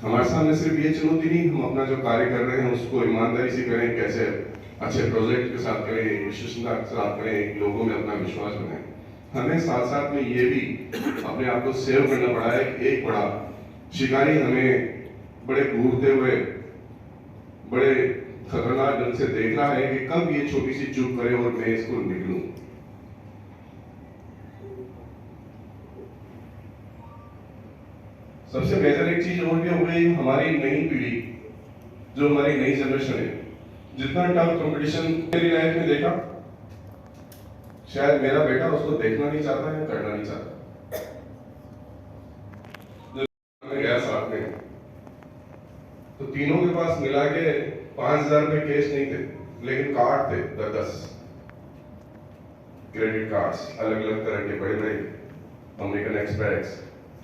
हमारे सामने सिर्फ ये चुनौती नहीं, हम अपना जो कार्य कर रहे हैं उसको ईमानदारी से करें, कैसे अच्छे प्रोजेक्ट के साथ करें, विश्वसनीयता के साथ करें, लोगों में अपना विश्वास बनाएं। हमें साथ साथ में ये भी अपने आप को सेव करना पड़ा है कि एक बड़ा शिकारी हमें बड़े घूरते हुए बड़े खतरनाक ढंग से देख रहा है कि कब ये छोटी सी चूक करे और मैं इसको निकलूं। सबसे बेहतर एक चीज और भी हो गई, हमारी नई पीढ़ी, जो हमारी नई जनरेशन है, जितना टफ कंपटीशन मेरी लाइफ में देखा, शायद मेरा बेटा उसको देखना नहीं चाहता है, करना नहीं चाहता। गया साथ में तो तीनों के पास मिला के 5,000 रुपए केस नहीं थे, लेकिन कार्ड थे 10। क्रेडिट कार्ड्स, अलग अलग तरह के बड़े बड़े अमेरिकन एक्सप्रेस,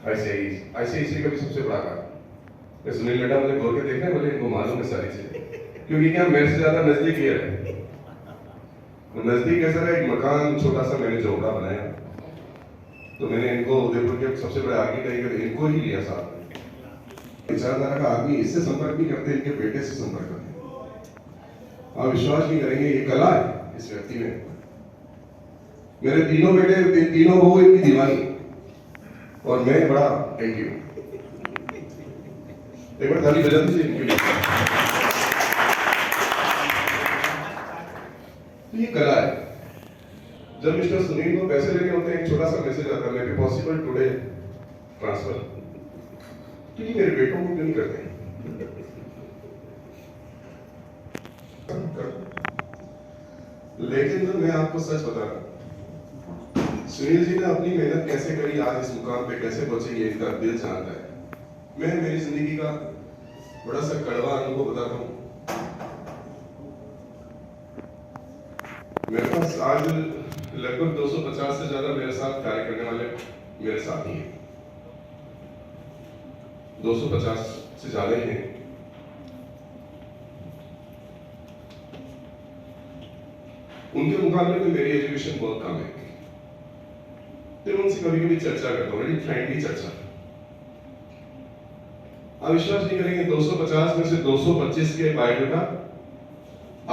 आईसीआईसीआई का भी सबसे बड़ा कार्ड। मैं सुनील नड्डा मुझे बोल के देख रहे हैं, बोले इनको मालूम है सारी चीजें, क्योंकि क्या मेरे से ज्यादा नजदीक ये है। नजदीक ऐसा है, एक मकान छोटा सा मैंने झोपड़ा बनाया, तो मैंने इनको उदयपुर के सबसे बड़े आर्किटेक्ट इनको ही लिया साथ में। विचारधारा का आदमी इससे संपर्क नहीं करते, इनके बेटे से संपर्क करते। आप विश्वास नहीं करेंगे, ये कला है इस व्यक्ति में। मेरे तीनों बेटे, तीनों वो इनकी दीवानी, और मैं बड़ा थैंक यू। एक बार ताली बजा दीजिए इनके लिए। तो ये कला है। जब मिस्टर सुनील को पैसे लेने होते हैं, एक छोटा सा मैसेज आता है, may be possible today transfer. तो ये मेरे बेटों को क्यों नहीं करते? लेकिन मैं आपको सच बता रहा हूं, सुनील जी ने अपनी मेहनत कैसे करी, आज इस मुकाम पे कैसे पहुंचे, ये इनका दिल जानता है। मैं मेरी जिंदगी का बड़ा सा कड़वा अनुभव बताता हूं। मेरे पास आज लगभग 250 से ज्यादा मेरे साथ कार्य करने वाले मेरे साथी हैं, 250 से ज्यादा ही हैं। उनके मुकाबले में मेरी एजुकेशन बहुत कम है, तो मैं उनसे कभी कभी चर्चा करता हूँ, बड़ी फ्रेंडली चर्चा। आप विश्वास नहीं करेंगे, 250 में से 225 के बायोडाटा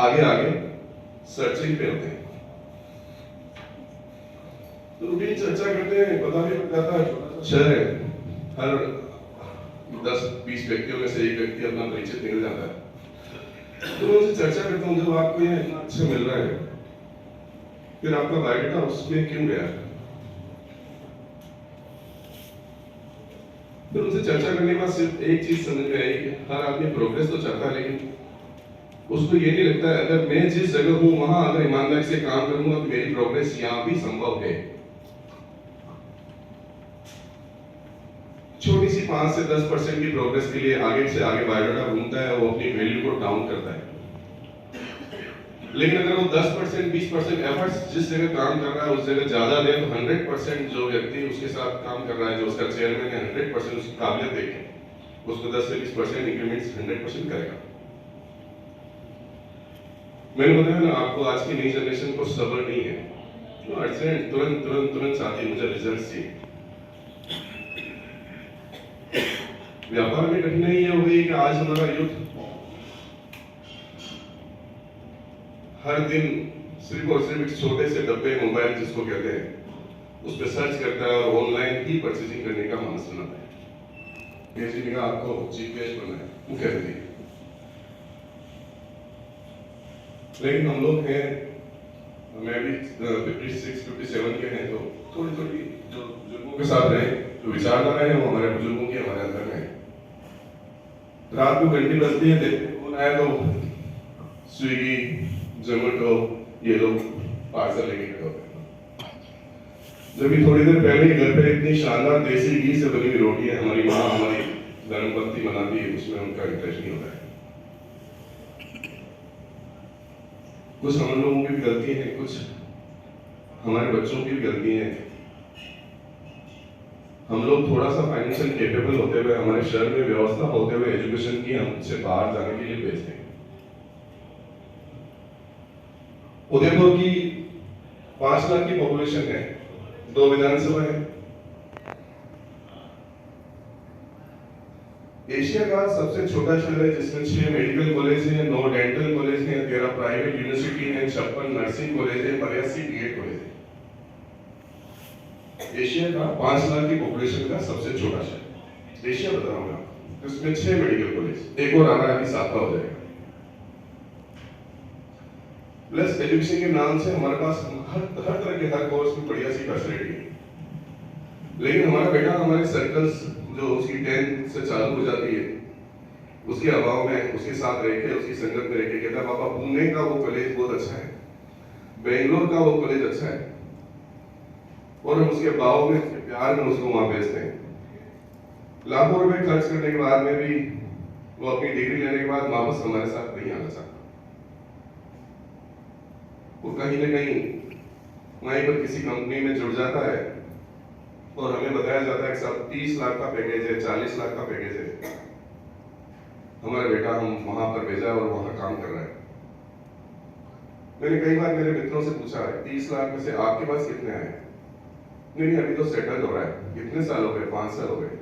आगे आगे सर्चिंग पे होते हैं, तो रूटीन चर्चा करते हैं। पता भी लग जाता है, शहर है, हर 10-20 व्यक्तियों में से एक व्यक्ति अपना परिचित निकल जाता है। तो मैं उनसे चर्चा करता हूँ, जब आपको ये अच्छा मिल रहा है, फिर आपका बायोडाटा उसमें क्यों गया? फिर उनसे चर्चा करने के बाद सिर्फ एक चीज समझ में आई कि हर आदमी प्रोग्रेस तो चाहता है, लेकिन उसको ये नहीं लगता है अगर मैं जिस जगह हूं वहां अगर ईमानदारी से काम करूंगा तो मेरी प्रोग्रेस यहां भी संभव है। छोटी सी 5 से 10% की प्रोग्रेस के लिए आगे से आगे बायोडाटा घूमता है, वो अपनी वैल्यू को डाउन करता है। लेकिन अगर वो 10% 20% एफर्ट्स जिस जगह काम कर रहा है उस जगह ज्यादा दे, तो 100% जो व्यक्ति उसके साथ काम कर रहा है, जो उसका चेयरमैन है, 100% उसकी काबिलियत देखें, उसको 10 से 20% इंक्रीमेंट्स 100% करेगा। मैंने बताया ना आपको, आज की नई जनरेशन को सब्र नहीं है, तो अर्जेंट तुरंत चाहती है, मुझे रिजल्ट चाहिए। व्यापार में कठिनाई ये हो गई कि आज हमारा यूथ हर दिन सिर्फ और सिर्फ एक छोटे से डब्बे मोबाइल जिसको कहते हैं उस पर सर्च करता है और ऑनलाइन ही परचेजिंग करने का मानस बनाता है। ये जी आपको चीफ गेस्ट बनना है, मुख्य अतिथि। लेकिन हम लोग हैं, मैं भी 56-57 के हैं, तो थोड़ी थोड़ी जो बुजुर्गों के साथ रहे, जो विचारधारा है वो हमारे बुजुर्गों की हमारे अंदर में है। रात को घंटी बजती है, फोन आया तो स्विगी जोमेटो ये लोग पार्सल लेके खड़े होते हैं। जब भी थोड़ी देर पहले घर पे इतनी शानदार देसी घी से बनी हुई रोटी है, हमारी माँ हमारी गर्म पत्ती बनाती है, उसमें उनका इंटरेस्ट नहीं होता है। कुछ हम लोगों की भी गलती है, कुछ हमारे बच्चों की भी गलती है। हम लोग थोड़ा सा फाइनेंशियल कैपेबल होते हुए, हमारे शहर में व्यवस्था होते हुए एजुकेशन की हमसे बाहर जाने के लिए भेजते हैं। उदयपुर की 5 लाख की पॉपुलेशन है, 2 विधानसभा है। एशिया का सबसे छोटा शहर है जिसमें 6 मेडिकल कॉलेज हैं, 9 डेंटल कॉलेज हैं, 13 प्राइवेट यूनिवर्सिटी हैं, 56 नर्सिंग कॉलेज हैं, 82 बीएड कॉलेज हैं। एशिया का 5 लाख की पॉपुलेशन का सबसे छोटा शहर एशिया बता रहा हूं मैं, इसमें 6 मेडिकल कॉलेज, एक और आ रहा है, 7 हो जाएगा। प्लस एजुकेशन के नाम से हमारे पास हर तरह के हर कोर्स में बढ़िया सी फैसिलिटी है। लेकिन हमारा बेटा हमारे सर्कल्स जो उसकी 10th से चालू हो जाती है, उसके अभाव में उसके साथ रह के, उसकी संगत में रह के कहता है पापा पुणे का वो कॉलेज बहुत अच्छा है, बेंगलोर का वो कॉलेज अच्छा है, और हम उसके भाव में प्यार में उसको वहां भेजते हैं। लाखों रुपए खर्च करने के बाद में भी वो अपनी डिग्री लेने के बाद वापस हमारे साथ नहीं आना चाहता। वो कहीं ना कहीं वहीं पर किसी कंपनी में जुड़ जाता है और हमें बताया जाता है कि साहब 30 लाख का पैकेज है, 40 लाख का पैकेज है, हमारा बेटा हम वहां पर भेजा और वहां काम कर रहा है। मैंने कई बार मेरे मित्रों से पूछा है 30 लाख में से आपके पास कितने आए? नहीं, अभी तो सेटल हो रहा है। कितने साल हो गए? 5 साल हो गए।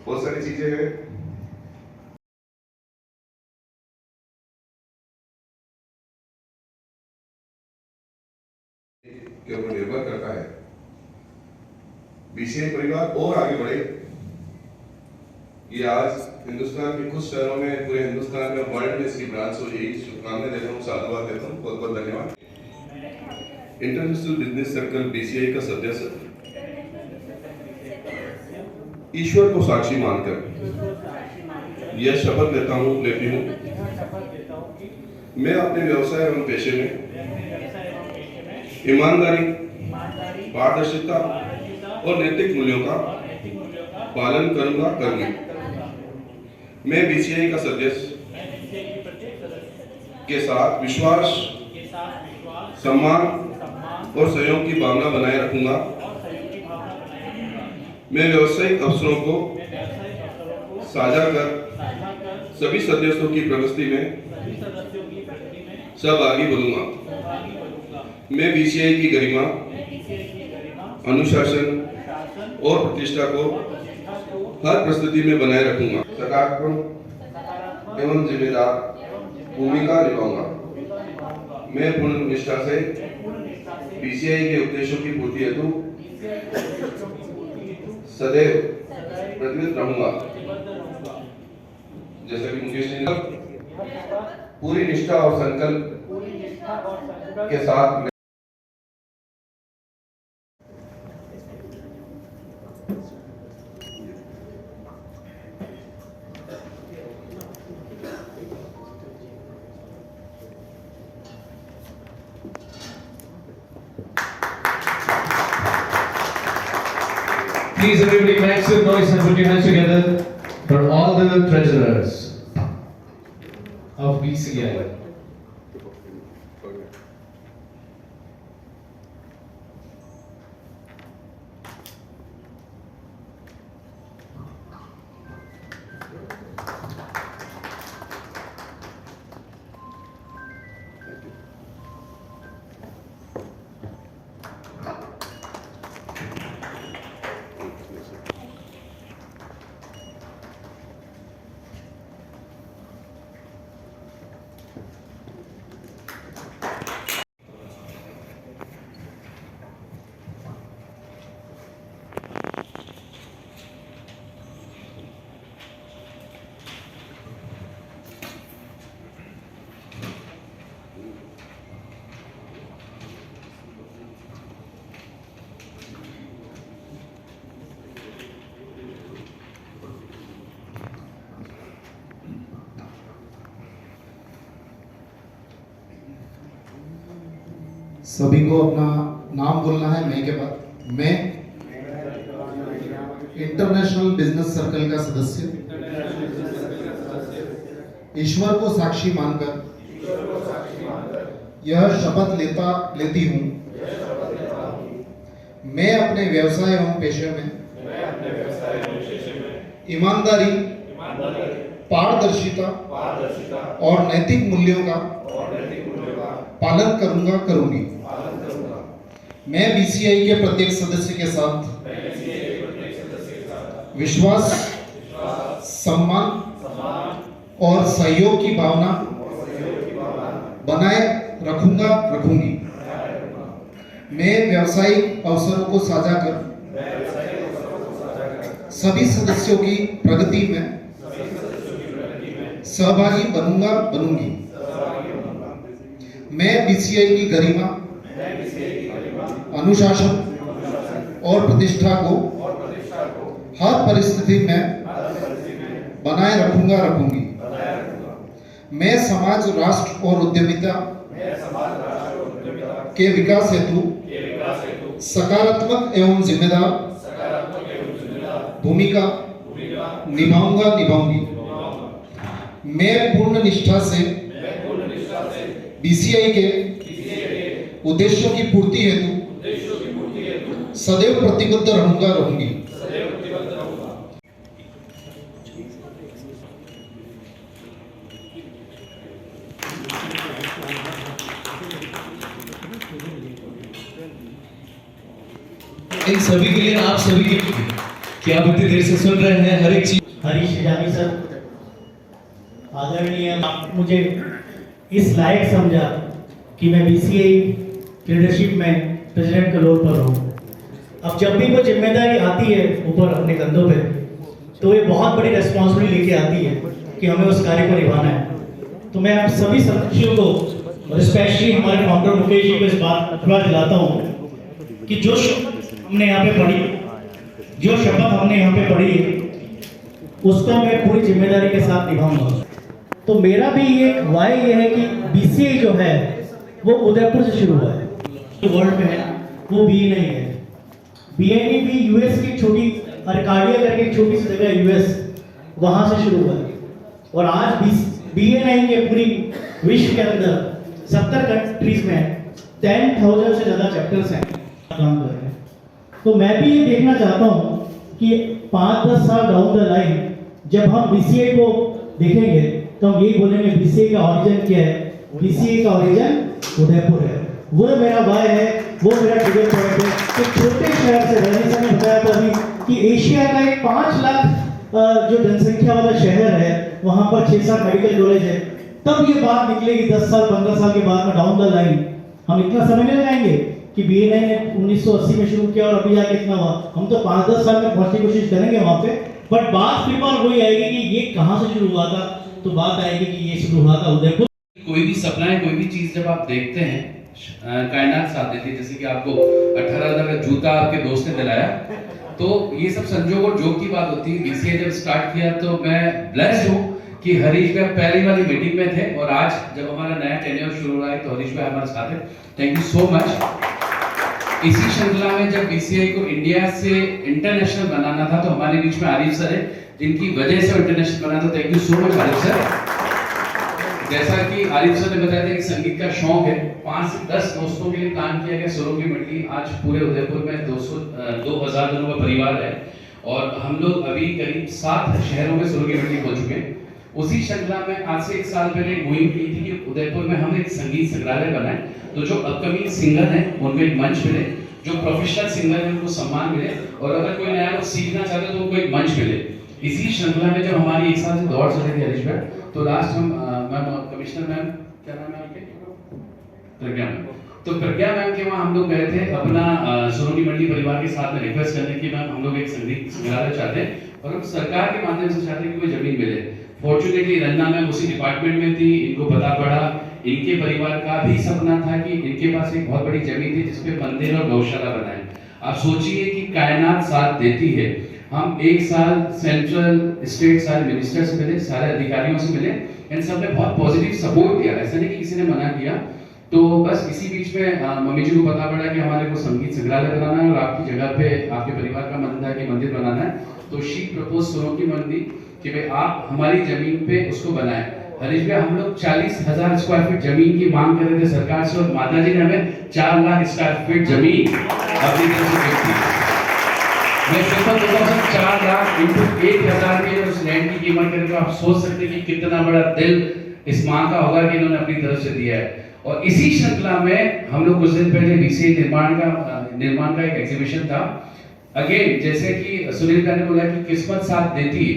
बहुत सारी चीजें हैं। के ऊपर निर्भर करता है बीसीआई परिवार और आगे बढ़े। ये आज हिंदुस्तान के कुछ शहरों में, पूरे हिंदुस्तान में, वर्ल्ड में इसकी ब्रांच हो, यही शुभकामनाएं देता हूँ, साधुवाद देता हूँ। बहुत बहुत धन्यवाद। इंटरनेशनल बिजनेस सर्कल बीसीआई का सदस्य ईश्वर को साक्षी मानकर यह शपथ लेती हूँ मैं अपने व्यवसाय एवं पेशे में ईमानदारी, पारदर्शिता और नैतिक मूल्यों का पालन करूंगी। मैं बीसीआई का सदस्य के साथ विश्वास, सम्मान और सहयोग की भावना बनाए रखूंगा। मैं व्यावसायिक अवसरों को साझा कर सभी सदस्यों की प्रगति में सहभागी बनूंगा। मैं बीसीआई की गरिमा, अनुशासन और प्रतिष्ठा को हर परिस्थिति में बनाए रखूंगा। सकारात्मक एवं जिम्मेदार भूमिका निभाऊंगा। मैं पूर्ण निष्ठा से बीसीआई के उद्देश्यों की पूर्ति हेतु सदैव प्रतिबद्ध रहूंगा। जैसा कि मुकेश जी ने पूरी निष्ठा और संकल्प के साथ Please everybody make some noise and put your hands together for all the treasurers of BCI. सभी को अपना नाम बोलना है मैं के बाद। मैं इंटरनेशनल बिजनेस सर्कल का सदस्य ईश्वर को साक्षी मानकर यह शपथ लेती हूँ मैं अपने व्यवसाय एवं पेशे में ईमानदारी, पारदर्शिता और नैतिक मूल्यों का पालन करूंगी। मैं बीसीआई के प्रत्येक सदस्य के साथ विश्वास, सम्मान और सहयोग की भावना बनाए रखूंगी। मैं व्यावसायिक अवसरों को साझा कर सभी सदस्यों की प्रगति में सहभागी बनूंगी। मैं बीसीआई की गरिमा, अनुशासन और प्रतिष्ठा को हर परिस्थिति में बनाए रखूंगी। मैं समाज, राष्ट्र और उद्यमिता के विकास हेतु सकारात्मक एवं जिम्मेदार भूमिका निभाऊंगी। मैं पूर्ण निष्ठा से बीसीआई के उद्देश्यों की पूर्ति हेतु सदैव प्रतिबद्ध रहूंगी। इन सभी के लिए आप सभी के लिए कि आप इतनी देर से सुन रहे हैं हर एक चीज। हरीश जानी सर, आदरणीय, आप मुझे इस लायक समझा कि मैं बीसीआई लीडरशिप में प्रेसिडेंट के रोल पर हूँ। अब जब भी वो जिम्मेदारी आती है ऊपर अपने कंधों पे, तो ये बहुत बड़ी रिस्पॉन्सिबिलिटी लेके आती है कि हमें उस कार्य को निभाना है। तो मैं आप सभी सदस्यों को और स्पेशली हमारे फाउंडर मुकेश जी को इस बात का दिलाता हूँ कि जो हमने यहाँ पे पढ़ी, जो शपथ हमने यहाँ पे पढ़ी, उसको मैं पूरी जिम्मेदारी के साथ निभाऊंगा। तो मेरा भी ये वाय ये है कि बीसीआई जो है वो उदयपुर से शुरू हुआ है, जो वर्ल्ड में है वो बी नहीं है। बीएनई भी यूएस की छोटी अर्काडिया करके एक छोटी सी जगह यूएस, वहां से शुरू हुआ है। और आज बीएनई के पूरी विश्व के अंदर 70 कंट्रीज में 10,000 से ज्यादा चैप्टर्स हैं काम कर रहे हैं। तो मैं भी ये देखना चाहता हूँ कि 5-10 साल डाउन द लाइन जब हम बीसीआई को देखेंगे तो हम यही बोलेंगे बीसीआई का ओरिजिन क्या है? बीसीआई का ओरिजिन उदयपुर है। वो मेरा वाय है, वो मेरा ट्रिगर पॉइंट है। तो छोटे शहर से रजनी ने बताया था अभी कि एशिया का एक 5 लाख जो जनसंख्या वाला शहर है, वहाँ पर 6-7 मेडिकल कॉलेज है। तब ये बात निकलेगी 10 साल 15 साल के बाद में डाउन द लाइन। हम इतना समय नहीं लगाएंगे कि बीएनआई ने 1980 में शुरू किया और अभी आके इतना हुआ। हम तो 5-10 साल में पहुंचने की कोशिश करेंगे वहां पे, बट बात फिर बार वही आएगी कि ये कहां से शुरू हुआ था। तो बात आएगी कि ये शुरू हुआ था उदयपुर। कोई भी सपना है, कोई भी चीज जब आप देखते हैं, कायनात साथ देती है। जैसे कि आपको 18,000 का जूता आपके दोस्त ने दिलाया, तो ये सब संजोग और जोक की बात होती है। बीसीए जब स्टार्ट किया तो मैं ब्लेस्ड हूँ कि हरीश भाई पहली वाली मीटिंग में थे, और आज जब हमारा नया टेन्योर शुरू हो रहा है तो हरीश भाई हमारे साथ है। Thank you so much. इसी श्रृंखला में जब बीसीआई को इंडिया से इंटरनेशनल बनाना था तो हमारे बीच में आरिफ सर है, जिनकी वजह से इंटरनेशनल बना। तो thank you so much Arif sir. जैसा कि आरिफ सर ने बताया था कि संगीत का शौक है, 5 से 10 दोस्तों के लिए प्लान किया गया सुरों की मंडली। आज पूरे उदयपुर में 2,000 जनों का परिवार है, और हम लोग अभी करीब 7 शहरों में सुरों की मंडली पहुंच चुके हैं। उसी श्रृंखला में आज से 1 साल पहले एक मुहिम की थी कि उदयपुर में हम एक संगीत संग्रहालय बनाएं, तो जो अपकमिंग सिंगर हैं उनको एक मंच मिले, जो प्रोफेशनल सिंगर हैं उनको सम्मान मिले, और अगर कोई नया लोग सीखना चाहते तो उनको एक मंच मिले। इसी श्रृंखला में जब हमारी 1 साल से दौड़ चल रही थी हरीश भाई, तो लास्ट हम मैम कमिश्नर मैम, क्या नाम है आपके? प्रज्ञा मैम। तो प्रज्ञा मैम के वहाँ हम लोग गए थे अपना सुरों की मंडली परिवार के साथ में रिक्वेस्ट करने की, मैम हम लोग एक संगीत संग्रहालय चाहते हैं और हम सरकार के माध्यम से चाहते हैं कि कोई जमीन मिले। फॉर्चुनेटली रन्ना मैम उसी डिपार्टमेंट में थी, इनको पता पड़ा। इनके परिवार का भी सपना था कि इनके पास एक बहुत बड़ी जमीन थी जिसपे मंदिर और गौशाला बनाए। आप सोचिए कि कायनात साथ देती है। हम 1 साल सेंट्रल स्टेट सारे मिनिस्टर से मिले, सारे अधिकारियों से मिले, इन सब ने बहुत पॉजिटिव सपोर्ट दिया, ऐसा नहीं कि किसी ने मना किया। तो बस इसी बीच में मम्मी जी को पता पड़ा कि हमारे को संगीत संग्रहालय बनाना है और आपकी जगह पे आपके परिवार का मन था कि मंदिर बनाना है। तो शी प्रपोज सुरों की मंदिर कि भाई आप हमारी जमीन पे उसको बनाएं। हरीश भाई हम लोग 40,000 स्क्वायर फीट जमीन की मांग कर रहे थे सरकार से, और माता जी ने हमें 4 लाख स्क्वायर फीट जमीन अपनी तरफ से दी थी। मैं सिंपल बोलता हूँ 4 लाख इंटू 1,000 के उस लैंड की कीमत करें तो आप सोच सकते हैं कि कितना बड़ा दिल इस माँ का होगा कि इन्होंने अपनी तरफ से दिया है। और इसी श्रृंखला में हम लोग कुछ दिन पहले बीसीआई निर्माण का एक एग्जीबिशन था। अगेन जैसे कि सुनील भाई ने बोला कि किस्मत साथ देती है,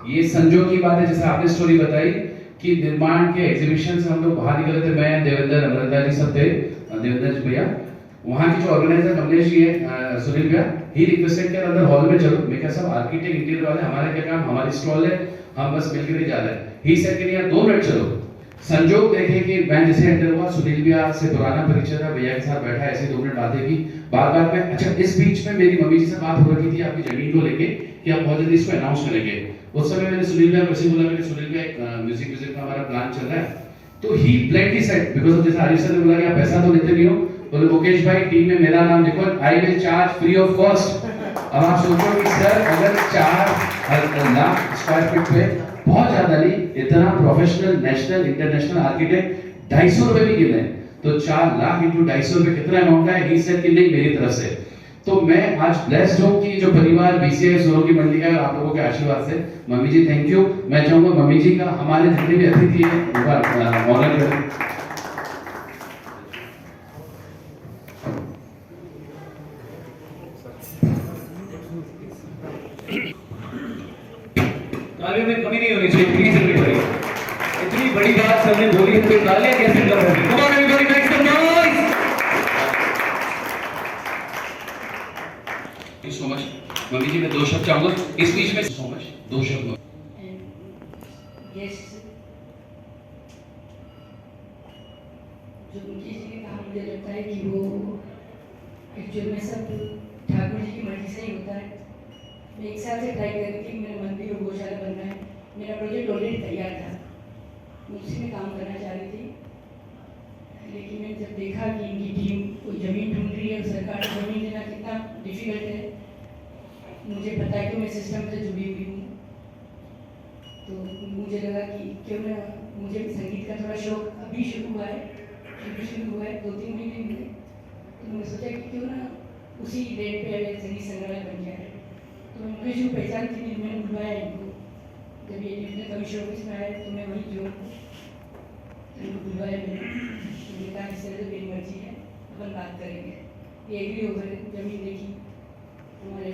ये संजोग की बात है। जैसे आपने स्टोरी बताई कि निर्माण के एग्जीबिशन से हम लोग बाहर निकले थे, मैं देवेंद्र अमृता जी सब थे, देवेंद्र जी भैया, वहाँ की जो ऑर्गेनाइजर कमलेश जी है, सुनील भैया, ही रिक्वेस्टेड के अंदर हॉल में चलो। मैं क्या सब आर्किटेक्ट इंटीरियर वाले, हमारा क्या काम, हमारी स्टॉल है, हम बस मिलकर ही जा रहे हैं। ही सेड कि यार 2 मिनट चलो। संजोग देखे कि मैं जैसे एंटर हुआ, सुनील भैया से पुराना परिचय था, भैया के साथ बैठा, ऐसे 2 मिनट बातें की, बात में अच्छा इस बीच में मेरी मम्मी जी से बात हो रही थी आपकी जमीन को लेके कि आप बहुत जल्दी इसको अनाउंस करेंगे। उस समय मैंने सुनील भैया वैसे बोला, मैंने सुनील भैया म्यूजिक का हमारा प्लान चल रहा है, तो ही ब्लैंकली सेड बिकॉज़ जैसे हरीश सर ने बोला कि आप पैसा तो लेते नहीं हो, बोले मुकेश भाई टीम में मेरा नाम लिखो, I will charge free of cost. अब आप सोचो कि सर अगर 4 लाख स्क्वायर फीट पे, बहुत ज्यादा नहीं, इतना प्रोफेशनल नेशनल इंटरनेशनल आर्किटेक्ट 250 रुपए भी गिने तो 4 लाख इंटू 250 रुपए कितना अमाउंट है? ही सेड कि नहीं मेरी तरफ से। तो मैं आज ब्लेस्ड हूँ कि जो परिवार बीसीआई सोनू की मंडी का आप लोगों के आशीर्वाद से, मम्मी जी थैंक यू। मैं चाहूंगा मम्मी जी का हमारे जितने भी अतिथि हैं उनका ऑनर करें। तालियों में कमी नहीं होनी चाहिए, प्लीज एवरीबॉडी। इतनी बड़ी बात सबने बोली है तो तालियां कैसे कम होगी? Come on everybody, make some noise. Thank you so much mummy ji. मैं 2 शब्द चाहूंगा इस बीच में, सो मच 2 शब्द। जो मुझे इसलिए कहा, मुझे लगता है कि वो एक्चुअल में सब ठाकुर जी की मर्जी से ही होता है। मैं 1 साल से ट्राई कर रही थी, मेरा मंदिर और गौशाला बनना है। मेरा प्रोजेक्ट ऑलरेडी तैयार था, मैं उसी में काम करना चाह रही थी। लेकिन मैंने जब देखा कि इनकी टीम कोई ज़मीन ढूंढ रही है, सरकार को ज़मीन देना कितना डिफिकल्ट है, मुझे पता है कि मैं सिस्टम से जुड़ी हुई हूँ, तो मुझे लगा कि क्यों ना, मुझे भी संगीत का थोड़ा शौक अभी शुरू हुआ है, 2-3 महीने में। तो मैंने सोचा कि क्यों ना उसी डेट पे संगीत संग्रहालय बन जाए। तो मुझे जो पहचान थी मैंने बुलवाया इनको, जब ये डिवीजनल कमिश्नर ऑफिस में आए तो मैं वहीं जो इनको बुलवाया मैंने कहा इस तरह से मेरी मर्जी है, अपन बात करेंगे। ये एग्री हो गए, जमीन देखी, हमारे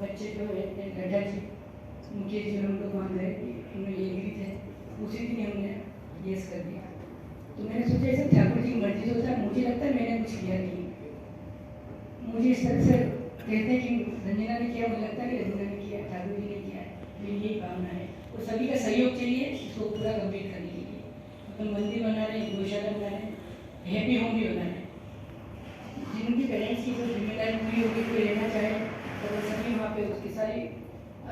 बच्चे जो है गड्ढा जी मुकेश जी हम लोग वहाँ गए, उनमें ये एग्री थे, उसी दिन हमने येस कर दिया। तो मैंने सोचा ऐसे ठाकुर जी की मर्जी जो था, मुझे लगता है मैंने कुछ किया नहीं। मुझे इस तरह से कहते हैं कि रंजना ने किया, मुझे लगता है कि रंजना ने किया, ठाकुर जी ने किया, मेरी यही भावना है। और सभी का सहयोग चाहिए इसको पूरा कंप्लीट करने के लिए। अपन मंदिर बना रहे हैं, गौशाला बना रहे हैं, हैप्पी होम भी बना है। जिनकी पेरेंट्स की जो जिम्मेदारी पूरी होगी, कोई रहना चाहे तो वो सभी वहाँ पे उसकी सारी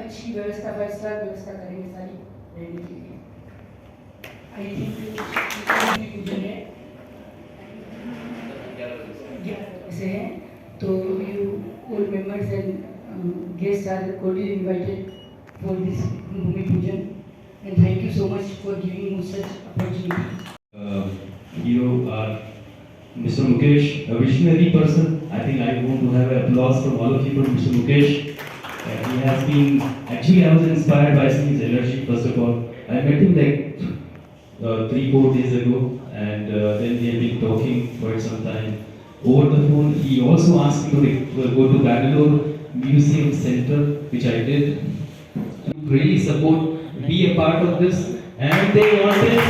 अच्छी व्यवस्था, 5 स्टार व्यवस्था करेंगे सारी रहने के लिए। आई थिंक पूजन है 11 से है, तो you all members and guests are cordially invited for this Bhumi Pujan, and thank you so much for giving me such opportunity. You are Mr. Mukesh, a visionary person. I think I want to have applause from all of you for Mr. Mukesh. He has been, actually I was inspired by his energy first of all. I met him like 3-4 days ago, and then we have been talking for some time over the phone. He also asked me to go to Bangalore Museum Center, which I did. To really support, be a part of this, and they wanted us.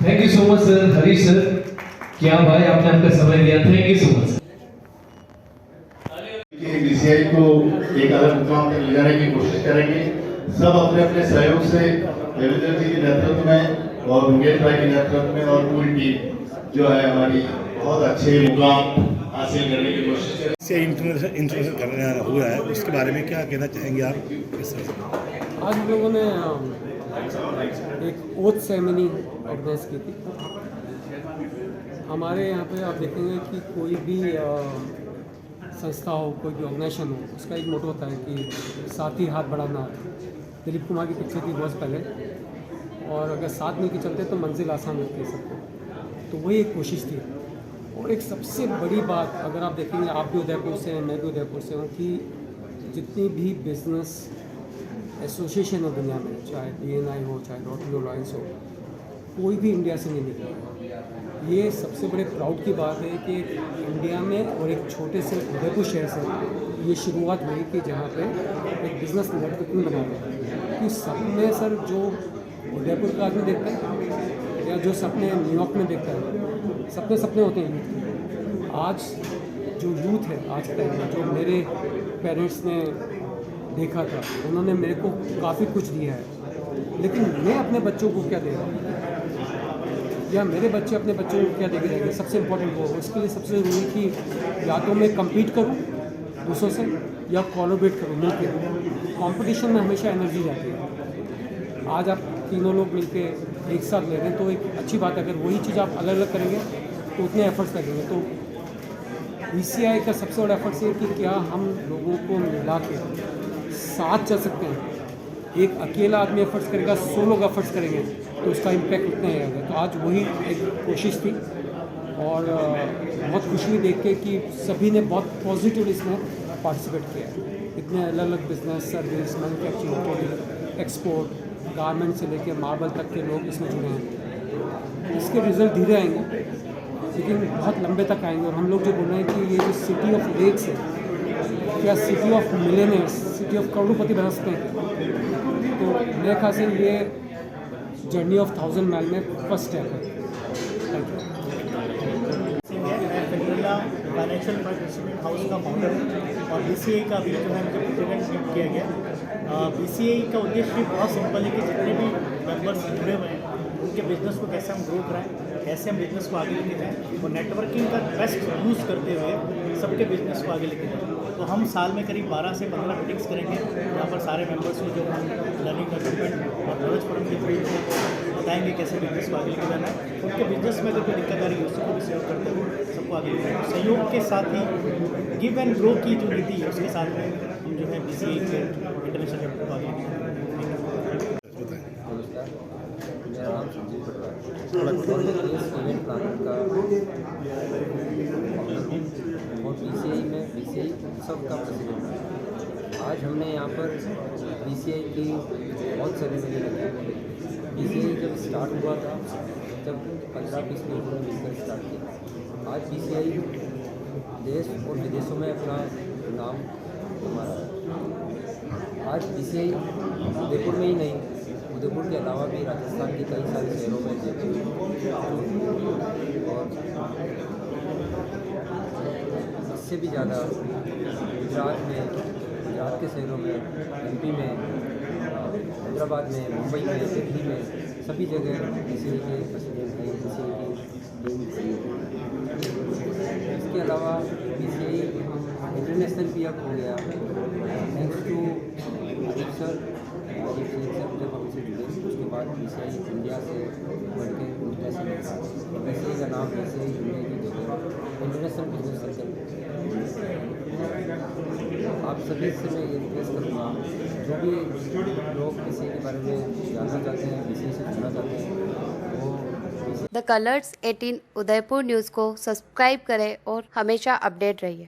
Thank you so much sir, Harish sir, क्या भाई आपने आपका समय दिया, thank you so much. BCI को एक अलग मुकाम तक ले जाने की कोशिश करेंगे। सब अपने अपने सहयोग से रविंद्र जी के नेतृत्व में और मुकेश भाई के नेतृत्व में और पूरी टीम जो है हमारी बहुत अच्छे मुकाम हासिल करने की कोशिश करें। से इंटरनेशनल करने हुआ है, उसके बारे में क्या कहना चाहेंगे आप? आज हम लोगों ने एक ओथ सेरेमनी ऑर्गेनाइज की थी। हमारे यहाँ पे आप देखेंगे कि कोई भी संस्था हो, कोई भी ऑर्गेनाइजेशन हो, उसका एक मोटो होता है कि साथ ही हाथ बढ़ाना। दिलीप कुमार की पिक्चर थी बहुत पहले, और अगर साथ मिलकर चलते तो मंजिल आसान होती है सबको, तो वही एक कोशिश थी। और एक सबसे बड़ी बात अगर आप देखेंगे, आप भी उदयपुर से हैं, मैं भी उदयपुर से हूँ, कि जितनी भी बिजनेस एसोसिएशन हो दुनिया में, चाहे BNI हो, चाहे रोटरी अलायंस हो, कोई भी इंडिया से नहीं निकला। ये सबसे बड़े प्राउड की बात है कि इंडिया में और एक छोटे से उदयपुर शहर से ये शुरुआत हुई कि जहाँ पे एक बिज़नेस नेटवर्किंग बना गया। कि सपने सर जो उदयपुर का आदमी देखता है या जो सपने न्यूयॉर्क में देखता है, सपने होते हैं यूथ के। आज जो यूथ है आज के टाइम में, जो मेरे पेरेंट्स ने देखा था, उन्होंने मेरे को काफ़ी कुछ दिया है, लेकिन मैं अपने बच्चों को क्या दे रहा हूँ या मेरे बच्चे अपने बच्चों को क्या दे के जाएंगे, सबसे इम्पोर्टेंट वो। उसके लिए सबसे ज़रूरी कि या तो मैं कम्पीट करूँ दूसरों से या कोलैबोरेट करूँ मिलकर। कंपटीशन में हमेशा एनर्जी जाती है, आज आप तीनों लोग मिलके एक साथ ले रहे हैं तो एक अच्छी बात है। अगर वही चीज़ आप अलग अलग करेंगे तो उतने एफर्ट्स लगेंगे। तो BCI का सबसे बड़ा एफर्ट्स ये है कि क्या हम लोगों को मिला के साथ चल सकते हैं। एक अकेला आदमी एफर्ट्स करेगा, 100 लोग एफर्ट्स करेंगे तो उसका इम्पैक्ट उतना ही रहेगा। तो आज वही एक कोशिश थी और बहुत खुशी हुई देख के कि सभी ने बहुत पॉजिटिव इसमें पार्टिसिपेट किया है। इतने अलग अलग business, service, manufacturing, export, garment से लेकर मार्बल तक के लोग इसमें जुड़े हैं। इसके रिजल्ट धीरे आएंगे लेकिन बहुत लंबे तक आएंगे। और हम लोग जो बोल रहे हैं कि ये जो सिटी ऑफ लेक्स है, क्या city of millionaires, city of करोड़पति बना सकते हैं। तो मेरे ख्याल से ये जर्नी ऑफ 1000 माइल में फर्स्ट स्टेप है। Thank you. Financial investment house का फाउंडर हूँ और BCI का भी जो है मुझे प्रेसिडेंट नियुक्त किया गया। BCI का उद्देश्य बहुत सिंपल है कि जितने भी मेंबर्स जुड़े हुए हैं उनके बिजनेस को कैसे हम ग्रो कराएं, कैसे हम बिजनेस को आगे लेके जाएं और नेटवर्किंग का बेस्ट यूज़ करते हुए सबके बिजनेस को आगे लेके जाएं। तो हम साल में करीब 12 से 15 मीटिंग्स करेंगे यहाँ पर सारे मेंबर्स को जो हम लर्निंग डेवलपमेंट और नॉलेज फोरम के थ्रू बताएंगे कैसे बिजनेस को आगे लेके जाना है। उनके बिजनेस में अगर कोई दिक्कत आ रही है उसको भी सहयोग करते हुए सबको आगे लेके जाना। सहयोग के साथ ही गिव एंड ग्रो की जो नीति है उसके साथ में हम जो है BCI के इंटरनेशनल लेवल को आगे लेके जाएंगे। मेरा नाम संजीव पटवारी इवेंट प्लानर का और BCI उत्सव का प्रेसिडेंट है। आज हमने यहाँ पर BCI की बहुत सेरेमनी रखी। BCI जब स्टार्ट हुआ था, जब 15-20 लोगों ने मिलकर स्टार्ट किया, आज BCI देश और विदेशों में अपना नाम कमा रहा है। आज BCI उदयपुर में ही नहीं, उदयपुर के अलावा भी राजस्थान के कई सारे शहरों में और इससे भी ज़्यादा गुजरात के शहरों में, MP में, हैदराबाद में, मुंबई में, दिल्ली में, सभी जगह BCI के प्रेसिडेंट हैं, BCI की टीम। इसके अलावा BCI इंटरनेशनल भी अब हो गया थैंक्स टू अजीब सर जब हमसे जुड़े। उसके बाद BCI इंडिया से बढ़ के इंटरनेशनल BCI का नाम BCI इंडिया की जगह इंटरनेशनल बिजनेस सर्कल। आप सभी से मैं ये रिक्वेस्ट करूँगा, जो भी लोग BCI के बारे में जानना चाहते हैं, BCI से जुड़ना चाहते हैं, वो द कलर्स 18 उदयपुर न्यूज़ को सब्सक्राइब करें और हमेशा अपडेट रहिए।